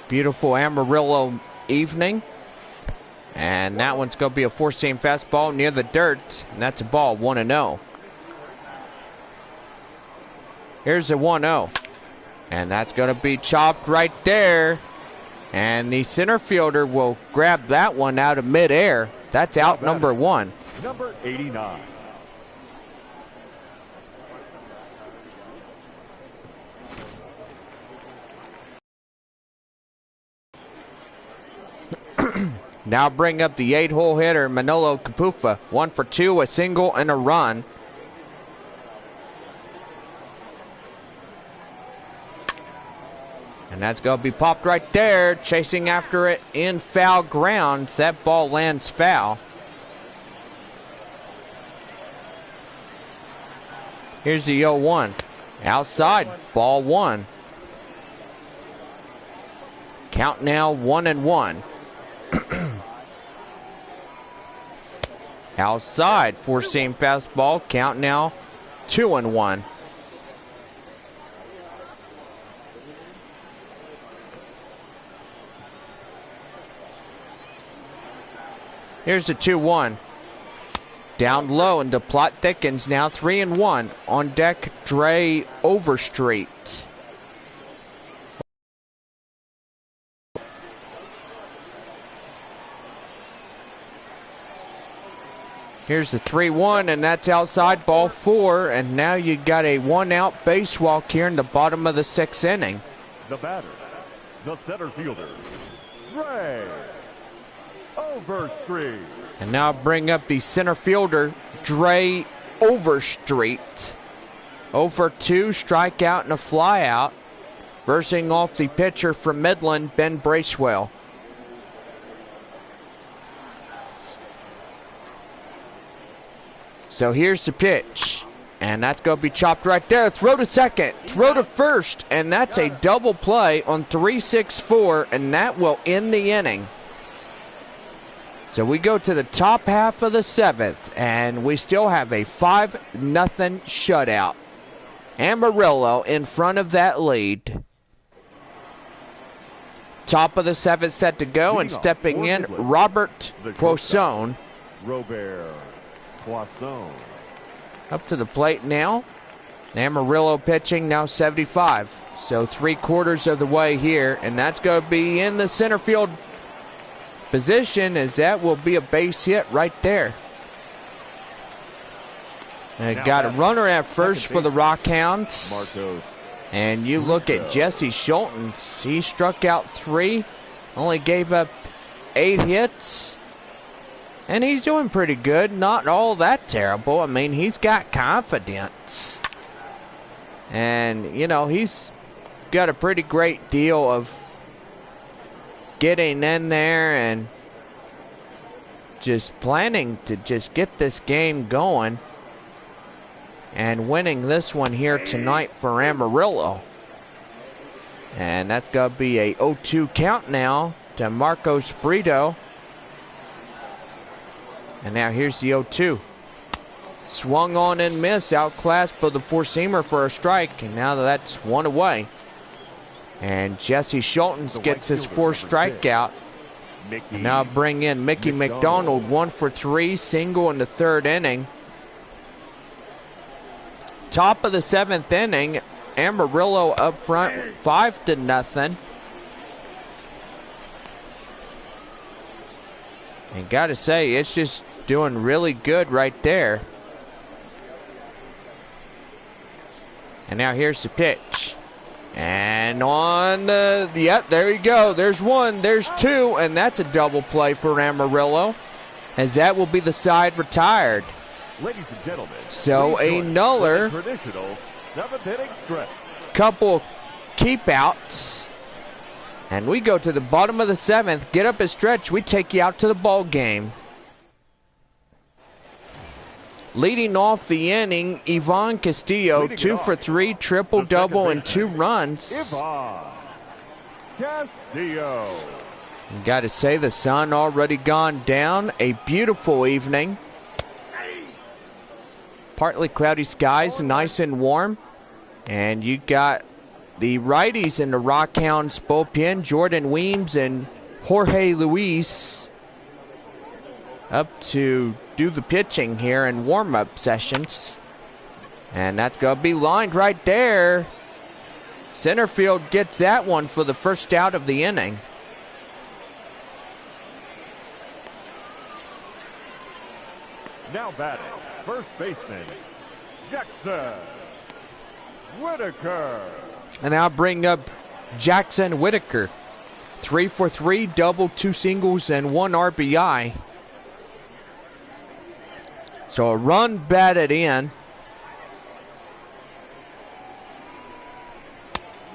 Beautiful Amarillo evening. And that one's going to be a four-seam fastball near the dirt, and that's a ball, 1-0. Here's a 1-0. And that's going to be chopped right there. And the center fielder will grab that one out of midair. That's out number 1. Number 89. Now bring up the 8-hole hitter, Manolo Capufa. 1 for 2, a single and a run. And that's going to be popped right there, chasing after it in foul ground. That ball lands foul. Here's the 0-1. Outside, ball 1. Count now 1-1. Outside, four-seam fastball. Count now 2-1. Here's the 2-1. Down low, and the plot thickens. Now 3-1. On deck, Dre Overstreet. Here's the 3-1, and that's outside, ball 4. And now you got a 1-out base walk here in the bottom of the 6th inning. The batter, the center fielder, Dre Overstreet. And now bring up the center fielder, Dre Overstreet. 0 for 2, strikeout and a flyout. Versing off the pitcher from Midland, Ben Bracewell. So here's the pitch. And that's going to be chopped right there. Throw to second, throw to first. And that's a double play on 3-6-4. And that will end the inning. So we go to the top half of the 7th, and we still have a 5-0 shutout. Amarillo in front of that lead. Top of the 7th set to go, and stepping in, Robert Poisson. Robert Poisson. Up to the plate now. Amarillo pitching now 75. So 3/4 of the way here, and that's going to be in the center field position, as that will be a base hit right there. And got a runner at first for the Rockhounds. Marcos. And you look at Jesse Schultens. He struck out 3, only gave up 8 hits. And he's doing pretty good. Not all that terrible. I mean, he's got confidence. And, you know, he's got a pretty great deal of getting in there and just planning to just get this game going and winning this one here tonight for Amarillo. And that's going to be a 0-2 count now to Marcos Brito. And now here's the 0-2. Swung on and missed, outclassed by the four-seamer for a strike, and now that's 1 away. And Jesse Schultens gets his 4th strikeout. And now bring in Mickey McDonald, 1 for 3, single in the 3rd inning. Top of the 7th inning, Amarillo up front 5-0. And gotta say, it's just doing really good right there. And now here's the pitch. And on the, yep, there you go. There's one, there's two, and that's a double play for Amarillo, as that will be the side retired. Ladies and gentlemen, so another traditional 7th inning stretch. Couple keep outs. And we go to the bottom of the 7th, get up a stretch, we take you out to the ball game. Leading off the inning, Ivan Castillo, 2 for 3, triple-double, and 2 runs. Ivan Castillo. Got to say, the sun already gone down. A beautiful evening. Partly cloudy skies, nice and warm. And you got the righties in the Rockhounds bullpen, Jordan Weems and Jorge Luis, up to do the pitching here in warm-up sessions. And that's going to be lined right there. Center field gets that one for the first out of the inning. Now batting, first baseman, Jackson Whitaker. And I'll bring up Jackson Whitaker. 3 for 3, double, 2 singles, and 1 RBI. So a run batted in.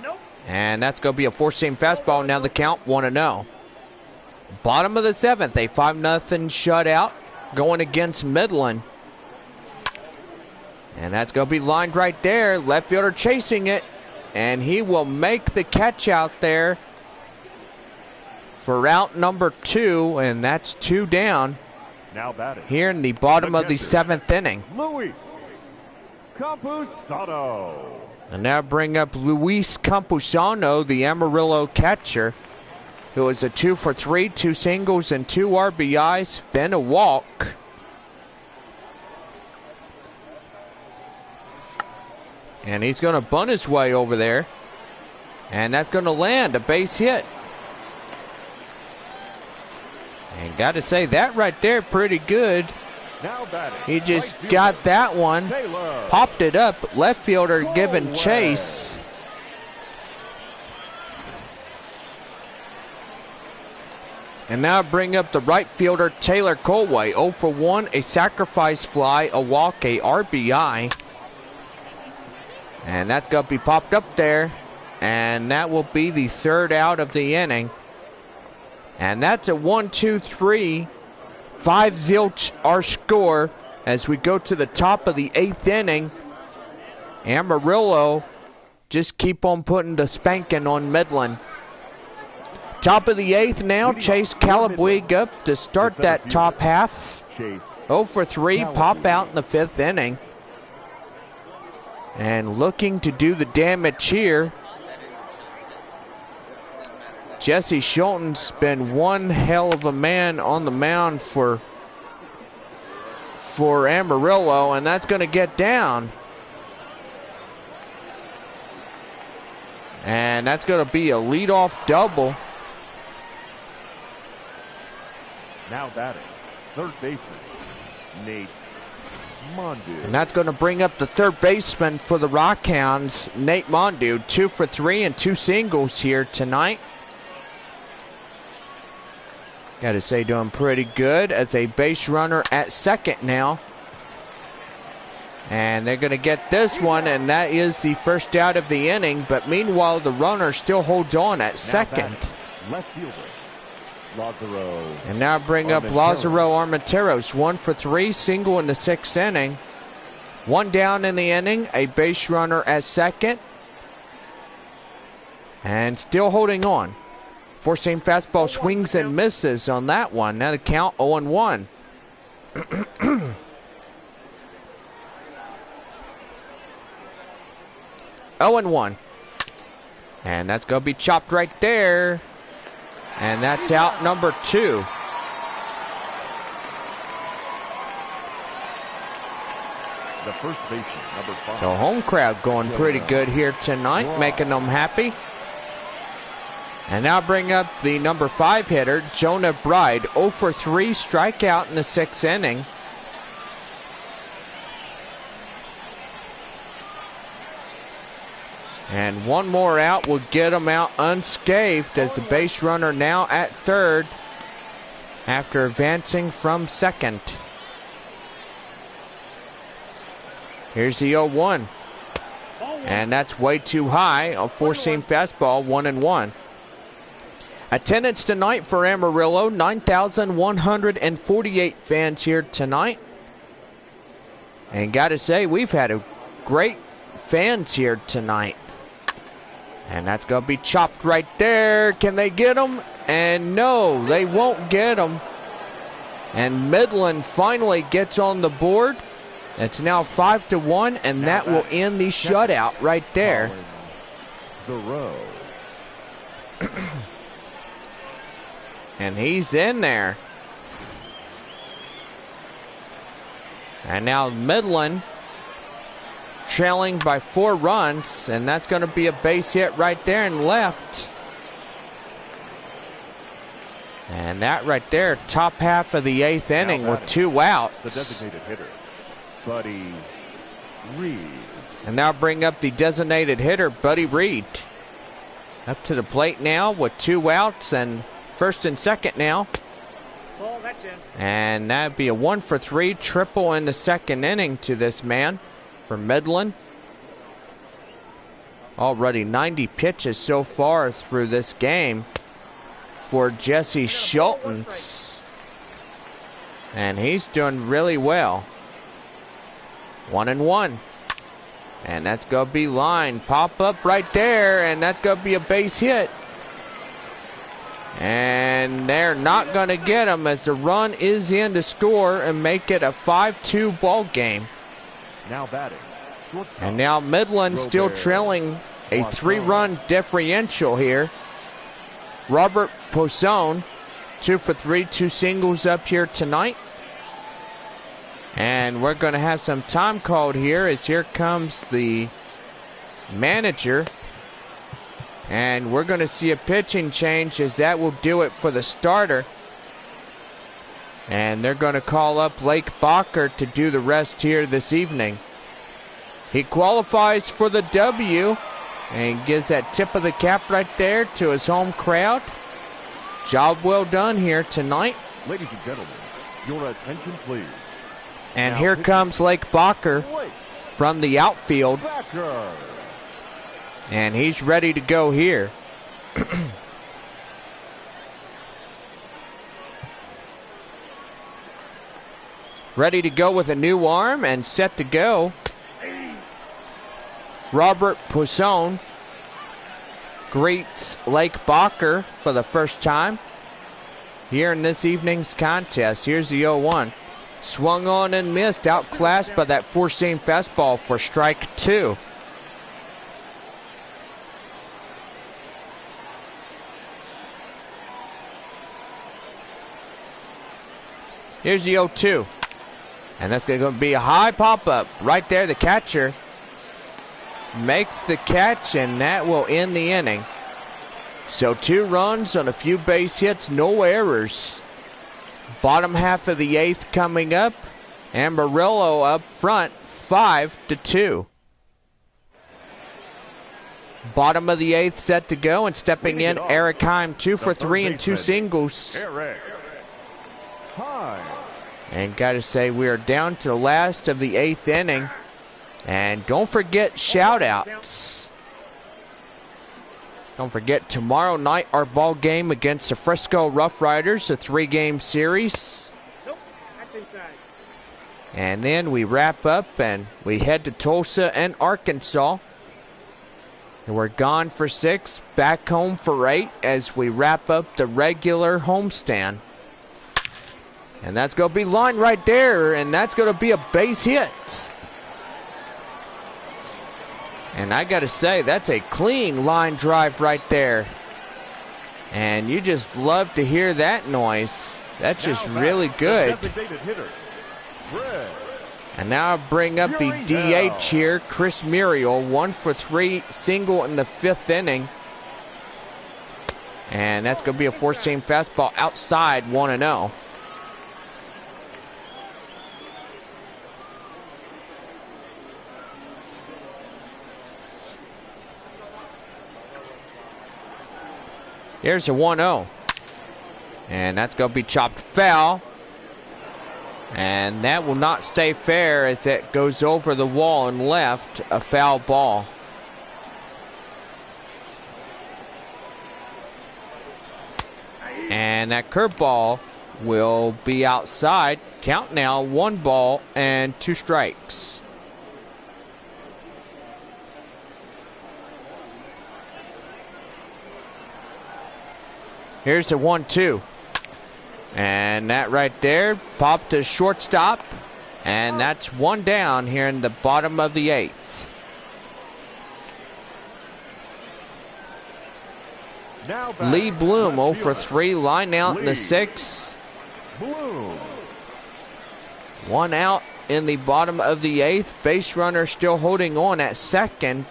Nope. And that's going to be a 4-seam fastball. Now the count 1-0. Bottom of the 7th, a 5-0 shutout going against Midland. And that's going to be lined right there. Left fielder chasing it. And he will make the catch out there for route number 2. And that's 2 down. Now batting Here in the bottom of the 7th inning. Luis Campusano. And now bring up Luis Campusano, the Amarillo catcher, who is a 2 for 3, 2 singles, and 2 RBIs, then a walk. And he's going to bunt his way over there. And that's going to land a base hit. And got to say, that right there, pretty good. Now batting, He just right fielder, got that one, Taylor. popped it up, left fielder giving chase. And now bring up the right fielder, Taylor Colway. 0 for 1, a sacrifice fly, a walk, a RBI. And that's going to be popped up there. And that will be the 3rd out of the inning. And that's a 1-2-3. 5-0 our score as we go to the top of the 8th inning. Amarillo just keep on putting the spanking on Midland. Top of the 8th now, Chase Calabwig up to start that top half. 0 for 3, pop out in the 5th inning. And looking to do the damage here. Jesse Schulten's been one hell of a man on the mound for Amarillo, and that's going to get down. And that's going to be a leadoff double. Now batting, third baseman, Nate Mondu. And that's going to bring up the third baseman for the Rockhounds, Nate Mondu. 2 for 3 and 2 singles here tonight. Got to say, doing pretty good as a base runner at second now. And they're going to get this one, and that is the first out of the inning. But meanwhile, the runner still holds on at second. Left fielder, Lazaro. And now bring up Lazaro Armenteros. 1 for 3, single in the 6th inning. 1 down in the inning, a base runner at second. And still holding on. 4-seam fastball swings and misses on that one. Now the count 0-1. 0-1. And that's going to be chopped right there. And that's out number 2. The first baseman, number 5. The home crowd going pretty good here tonight, making them happy. And now bring up the number 5 hitter, Jonah Bride, 0 for 3, strikeout in the 6th inning. And one more out will get him out unscathed as the base runner now at third after advancing from second. Here's the 0-1. And that's way too high. A four-seam fastball, 1-1. Attendance tonight for Amarillo, 9,148 fans here tonight. And gotta say, we've had a great fans here tonight. And that's going to be chopped right there. Can they get him? And no, they won't get him. And Midland finally gets on the board. It's now 5-1, and that will end the shutout right there. The row. And he's in there. And now Midland trailing by 4 runs, and that's going to be a base hit right there and left. And that right there, top half of the 8th inning with 2 outs. The designated hitter, Buddy Reed. And now bring up the designated hitter, Buddy Reed. Up to the plate now with 2 outs and first and second now. Ball, that's in. And that'd be a 1 for 3 triple in the 2nd inning to this man for Midland. Already 90 pitches so far through this game for Jesse Schultens. And he's doing really well. 1-1. And that's going to be line. Pop up right there, and that's going to be a base hit. And they're not going to get him as the run is in to score and make it a 5-2 ball game. Now batting. And now Midland still trailing a 3-run differential here. Robert Poisson, 2 for 3, 2 singles up here tonight. And we're going to have some time called here as here comes the manager. And we're going to see a pitching change as that will do it for the starter. And they're going to call up Lake Bacher to do the rest here this evening. He qualifies for the W and gives that tip of the cap right there to his home crowd. Job well done here tonight. Ladies and gentlemen, your attention please. And now here comes Lake Bacher from the outfield. Bacher. And he's ready to go here. Ready to go with a new arm and set to go. Robert Poisson greets Lake Bacher for the first time here in this evening's contest. Here's the 0-1. Swung on and missed, outclassed by that four-seam fastball for strike 2. Here's the 0-2. And that's going to be a high pop-up. Right there, the catcher makes the catch, and that will end the inning. So 2 runs on a few base hits, no errors. Bottom half of the 8th coming up. Amarillo up front, 5-2. Bottom of the 8th set to go, and stepping in, Eric Heim, 2 for 3 and 2 singles. Eric Heim. And got to say, we are down to the last of the 8th inning. And don't forget shout-outs. Don't forget tomorrow night our ball game against the Frisco Rough Riders, a 3-game series. Nope, that's inside. And then we wrap up and we head to Tulsa and Arkansas. And we're gone for 6, back home for 8 as we wrap up the regular homestand. And that's going to be line right there, and that's going to be a base hit. And I got to say, that's a clean line drive right there. And you just love to hear that noise. That's just really good. And now I bring up the DH here, Chris Muriel, 1 for 3 single in the 5th inning. And that's going to be a 4-seam fastball outside, 1-0. Here's a 1-0. And that's going to be chopped foul. And that will not stay fair as it goes over the wall and left, a foul ball. And that curveball will be outside. Count now, 1 ball and 2 strikes. Here's the 1-2. And that right there popped to shortstop. And that's 1 down here in the bottom of the 8th. Lee Bloom 0 for 3, line out in the 6th. 1 out in the bottom of the 8th. Base runner still holding on at second.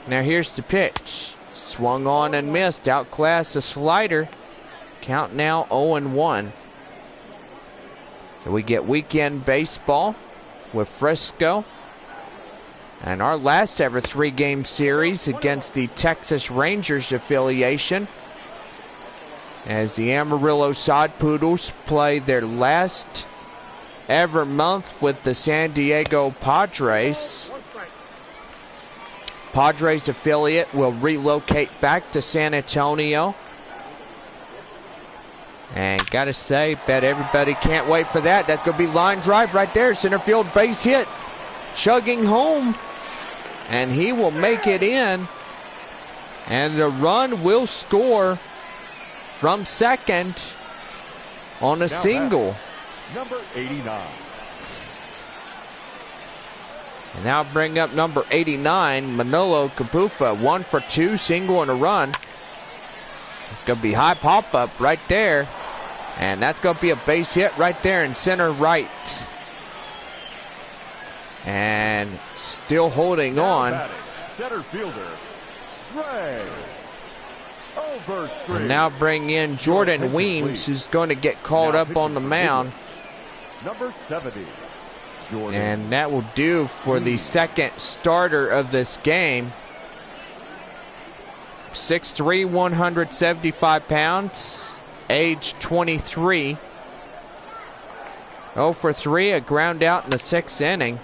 Now here's the pitch. Swung on and missed. Outclassed a slider. Count now 0-1. So we get weekend baseball with Frisco. And our last ever 3-game series against the Texas Rangers affiliation, as the Amarillo Sod Poodles play their last ever month with the San Diego Padres. Padres affiliate will relocate back to San Antonio. And gotta say, bet everybody can't wait for that. That's gonna be line drive right there. Center field base hit. Chugging home. And he will make it in. And the run will score from second on a single. Number 89. And now bring up number 89, Manolo Capufa. 1 for 2, single and a run. It's going to be high pop-up right there. And that's going to be a base hit right there in center right. And still holding on. Center fielder, Ray. Over 3. And now bring in Jordan Weems, who's going to get called up on the mound. Number 70. Jordan. And that will do for the second starter of this game. 6'3", 175 pounds, age 23. 0 for 3, a ground out in the 6th inning.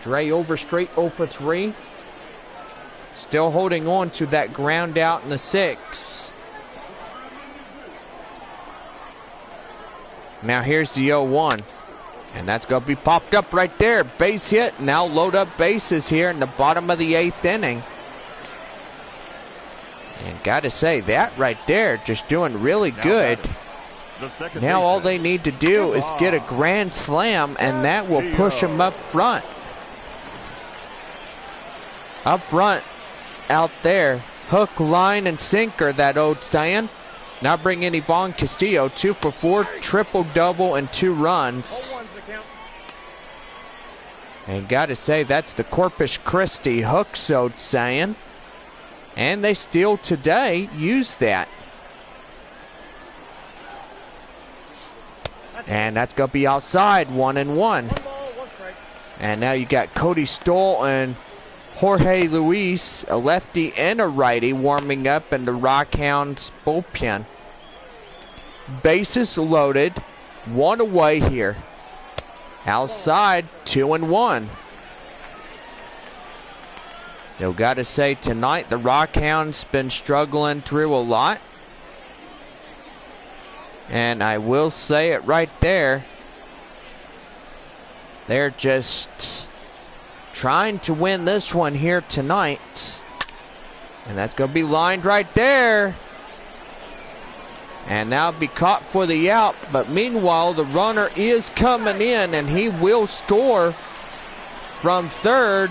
Dre Overstreet 0 for 3. Still holding on to that ground out in the 6th. Now here's the 0-1. And that's going to be popped up right there. Base hit. Now load up bases here in the bottom of the 8th inning. And got to say, that right there just doing really good. Now all they need to do is get a grand slam, and that will push them up front. Up front, out there. Hook, line, and sinker, that old saying. Now bring in Yvonne Castillo, 2 for 4, triple-double, and 2 runs. And got to say, that's the Corpus Christi hook, so saying. And they still today use that. And that's going to be outside, 1-1. And now you got Cody Stoll and Jorge Luis, a lefty and a righty, warming up in the Rockhounds bullpen. Bases loaded, 1 away here. Outside, 2-1. You've got to say, tonight the Rockhounds been struggling through a lot. And I will say it right there. They're just trying to win this one here tonight. And that's going to be lined right there. And now be caught for the out. But meanwhile, the runner is coming in, and he will score from third.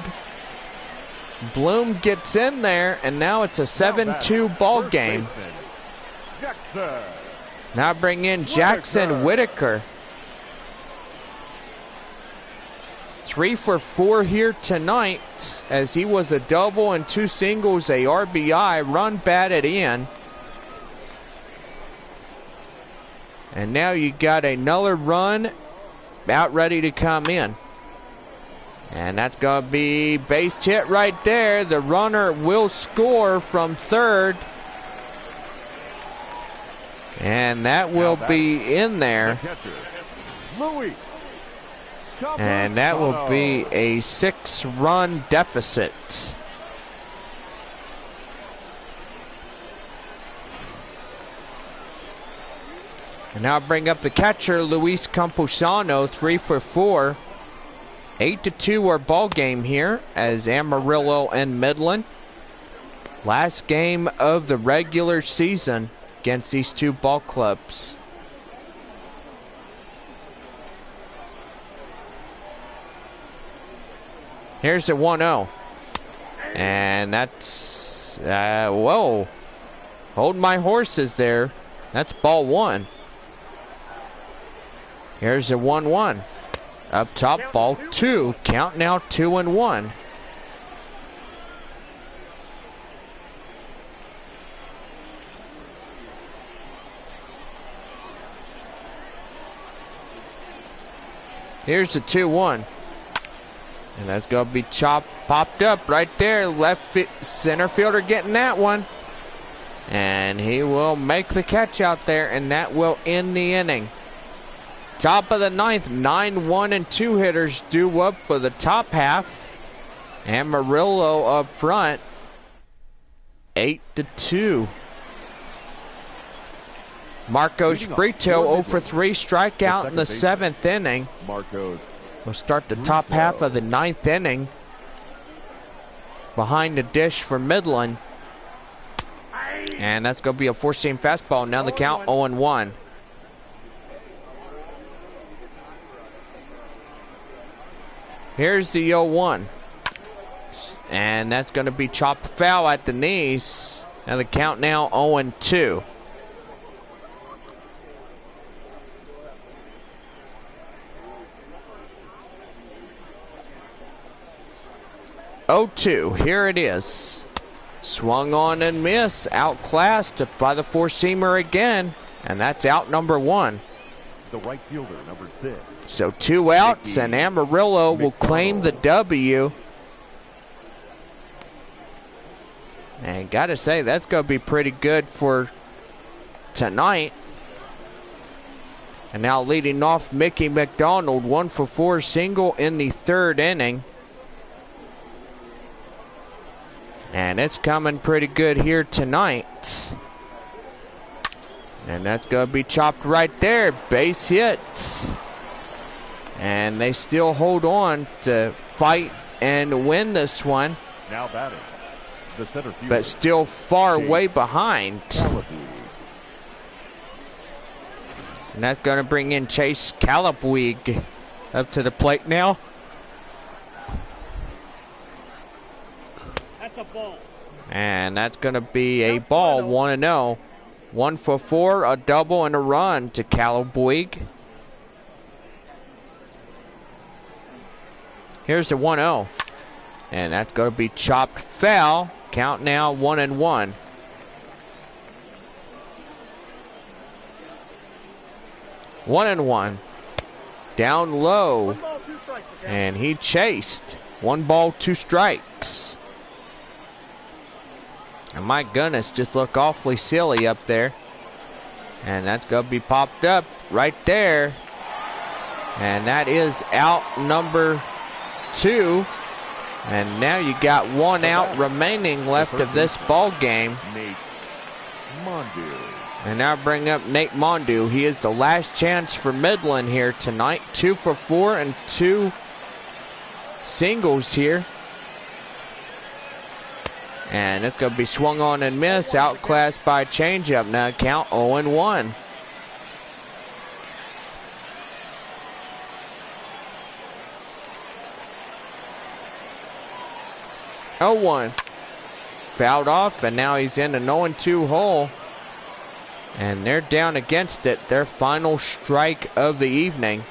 Bloom gets in there, and now it's a 7-2 ball game. Jackson. Now bring in Jackson Whitaker. 3 for 4 here tonight, as he was a double and 2 singles, a RBI, run batted in. And now you got another run about ready to come in. And that's going to be base hit right there. The runner will score from third. And that will be in there. And that will be a 6-run deficit. And now bring up the catcher, Luis Camposano, 3 for 4. 8-2 our ball game here as Amarillo and Midland. Last game of the regular season against these two ball clubs. Here's the 1-0. And that's, whoa. Hold my horses there. That's ball 1. Here's the 1-1. Up top, ball 2. Count now 2-1. Here's the 2-1. And that's going to be popped up right there. Center fielder getting that one. And he will make the catch out there, and that will end the inning. Top of the 9th, 9-1 and 2 hitters due up for the top half. Amarillo up front, 8-2. Marcos Brito 0 for 3, strikeout in the 7th inning. We'll start the top half of the 9th inning. Behind the dish for Midland. And that's going to be a 4-seam fastball. Now the count 0-1. Here's the 0-1. And that's going to be chopped foul at the knees. Now the count now 0-2. Here it is. Swung on and miss. Outclassed by the 4-seamer again. And that's out number 1. The right fielder, number 6. So 2 outs, and Amarillo will claim the W. And gotta say, that's gonna be pretty good for tonight. And now leading off, Mickey McDonald, 1 for 4 single in the 3rd inning. And it's coming pretty good here tonight. And that's going to be chopped right there. Base hit. And they still hold on to fight and win this one. Now batting, the center fielder, but still far way behind. And that's going to bring in Chase Calabwig up to the plate now. That's a ball. And that's going to be a ball, 1-0. 1 for 4, a double and a run to Calabwig. Here's the 1-0. And that's going to be chopped foul. Count now 1-1. One and one. Down low. And he chased. 1 ball, 2 strikes. And my goodness, just look awfully silly up there. And that's going to be popped up right there. And that is out number 2. And now you got 1 out remaining left of this ball game. And now bring up Nate Mondu. He is the last chance for Midland here tonight. 2 for 4 and 2 singles here. And it's going to be swung on and missed. Outclassed by a changeup. Now count 0-1. Fouled off, and now he's in an 0-2 hole. And they're down against it. Their final strike of the evening.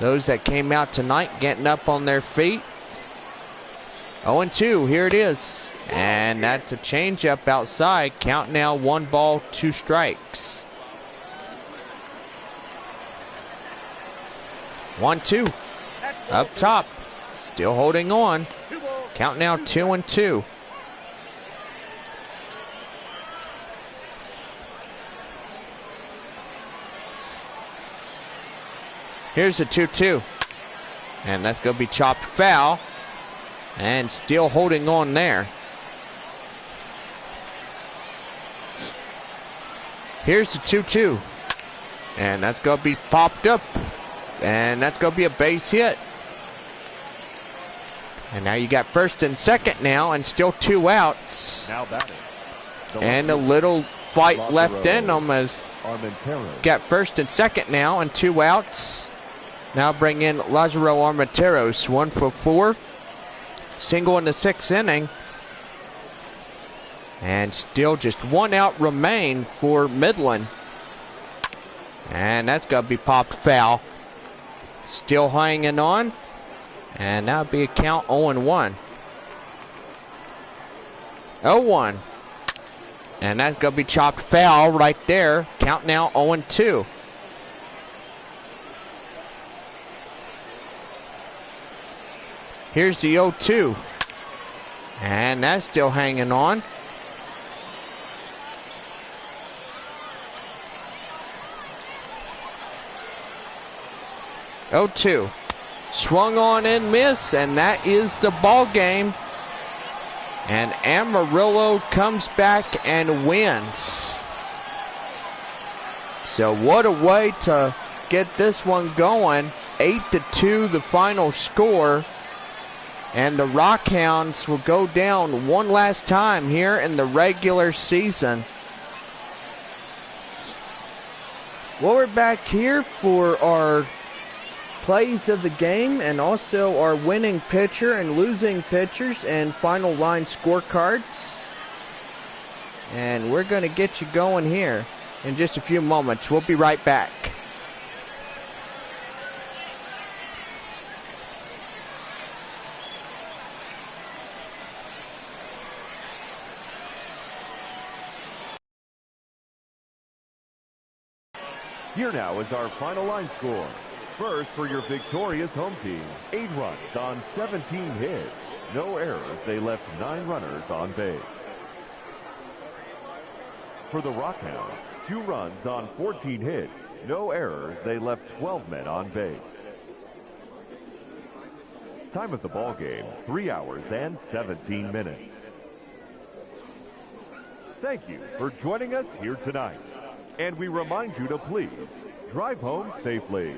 Those that came out tonight getting up on their feet. 0-2, here it is. And that's a changeup outside. Count now 1 ball, 2 strikes. 1-2. Up top. Still holding on. Count now 2-2. Here's the 2-2. And that's going to be chopped foul. And still holding on there. Here's the 2-2. And that's going to be popped up. And that's going to be a base hit. And now you got first and second now, and still 2 outs. Now batting. And a little fight left in them as got first and second now, and 2 outs. Now bring in Lazaro Armenteros, 1 for 4. Single in the 6th inning. And still just 1 out remain for Midland. And that's going to be popped foul. Still hanging on. And that'll be a count 0-1. 0-1. And that's going to be chopped foul right there. Count now 0-2. Here's the 0-2. And that's still hanging on. Oh, 2. Swung on and miss, and that is the ball game. And Amarillo comes back and wins. So what a way to get this one going. 8-2 the final score. And the Rockhounds will go down one last time here in the regular season. Well, we're back here for our plays of the game and also our winning pitcher and losing pitchers and final line scorecards. And we're going to get you going here in just a few moments. We'll be right back. Here now is our final line score. First, for your victorious home team, 8 runs on 17 hits. No errors. They left 9 runners on base. For the Rockhounds, 2 runs on 14 hits. No errors. They left 12 men on base. Time of the ball game, 3 hours and 17 minutes. Thank you for joining us here tonight. And we remind you to please drive home safely.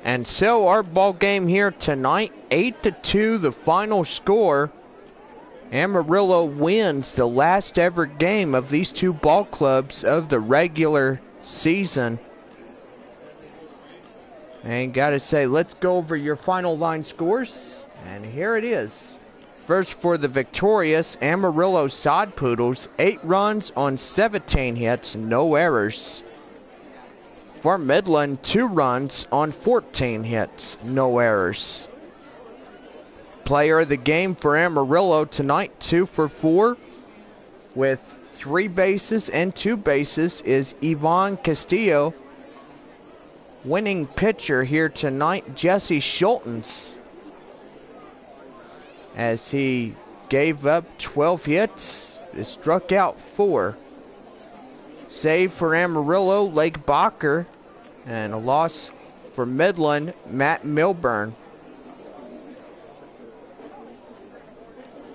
And so our ball game here tonight, 8-2 the final score. Amarillo wins the last ever game of these two ball clubs of the regular season. And gotta say, let's go over your final line scores. And here it is. First, for the victorious Amarillo Sod Poodles, 8 runs on 17 hits, no errors. For Midland, 2 runs on 14 hits, no errors. Player of the game for Amarillo tonight, 2 for 4, with 3 bases and 2 bases, is Ivan Castillo. Winning pitcher here tonight, Jesse Schultens, as he gave up 12 hits, struck out 4. Save for Amarillo, Lake Bacher, and a loss for Midland, Matt Milburn.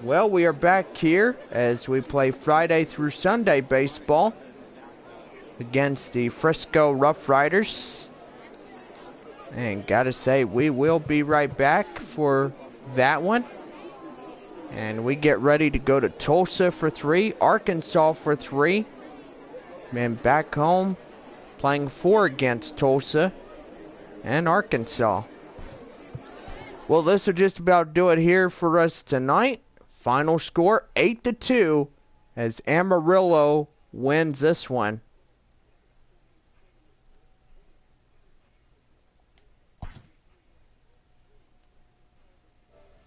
Well, we are back here as we play Friday through Sunday baseball against the Frisco Rough Riders. And gotta say, we will be right back for that one. And we get ready to go to Tulsa for 3, Arkansas for 3. And back home, playing 4 against Tulsa and Arkansas. Well, this will just about do it here for us tonight. Final score, 8-2, as Amarillo wins this one.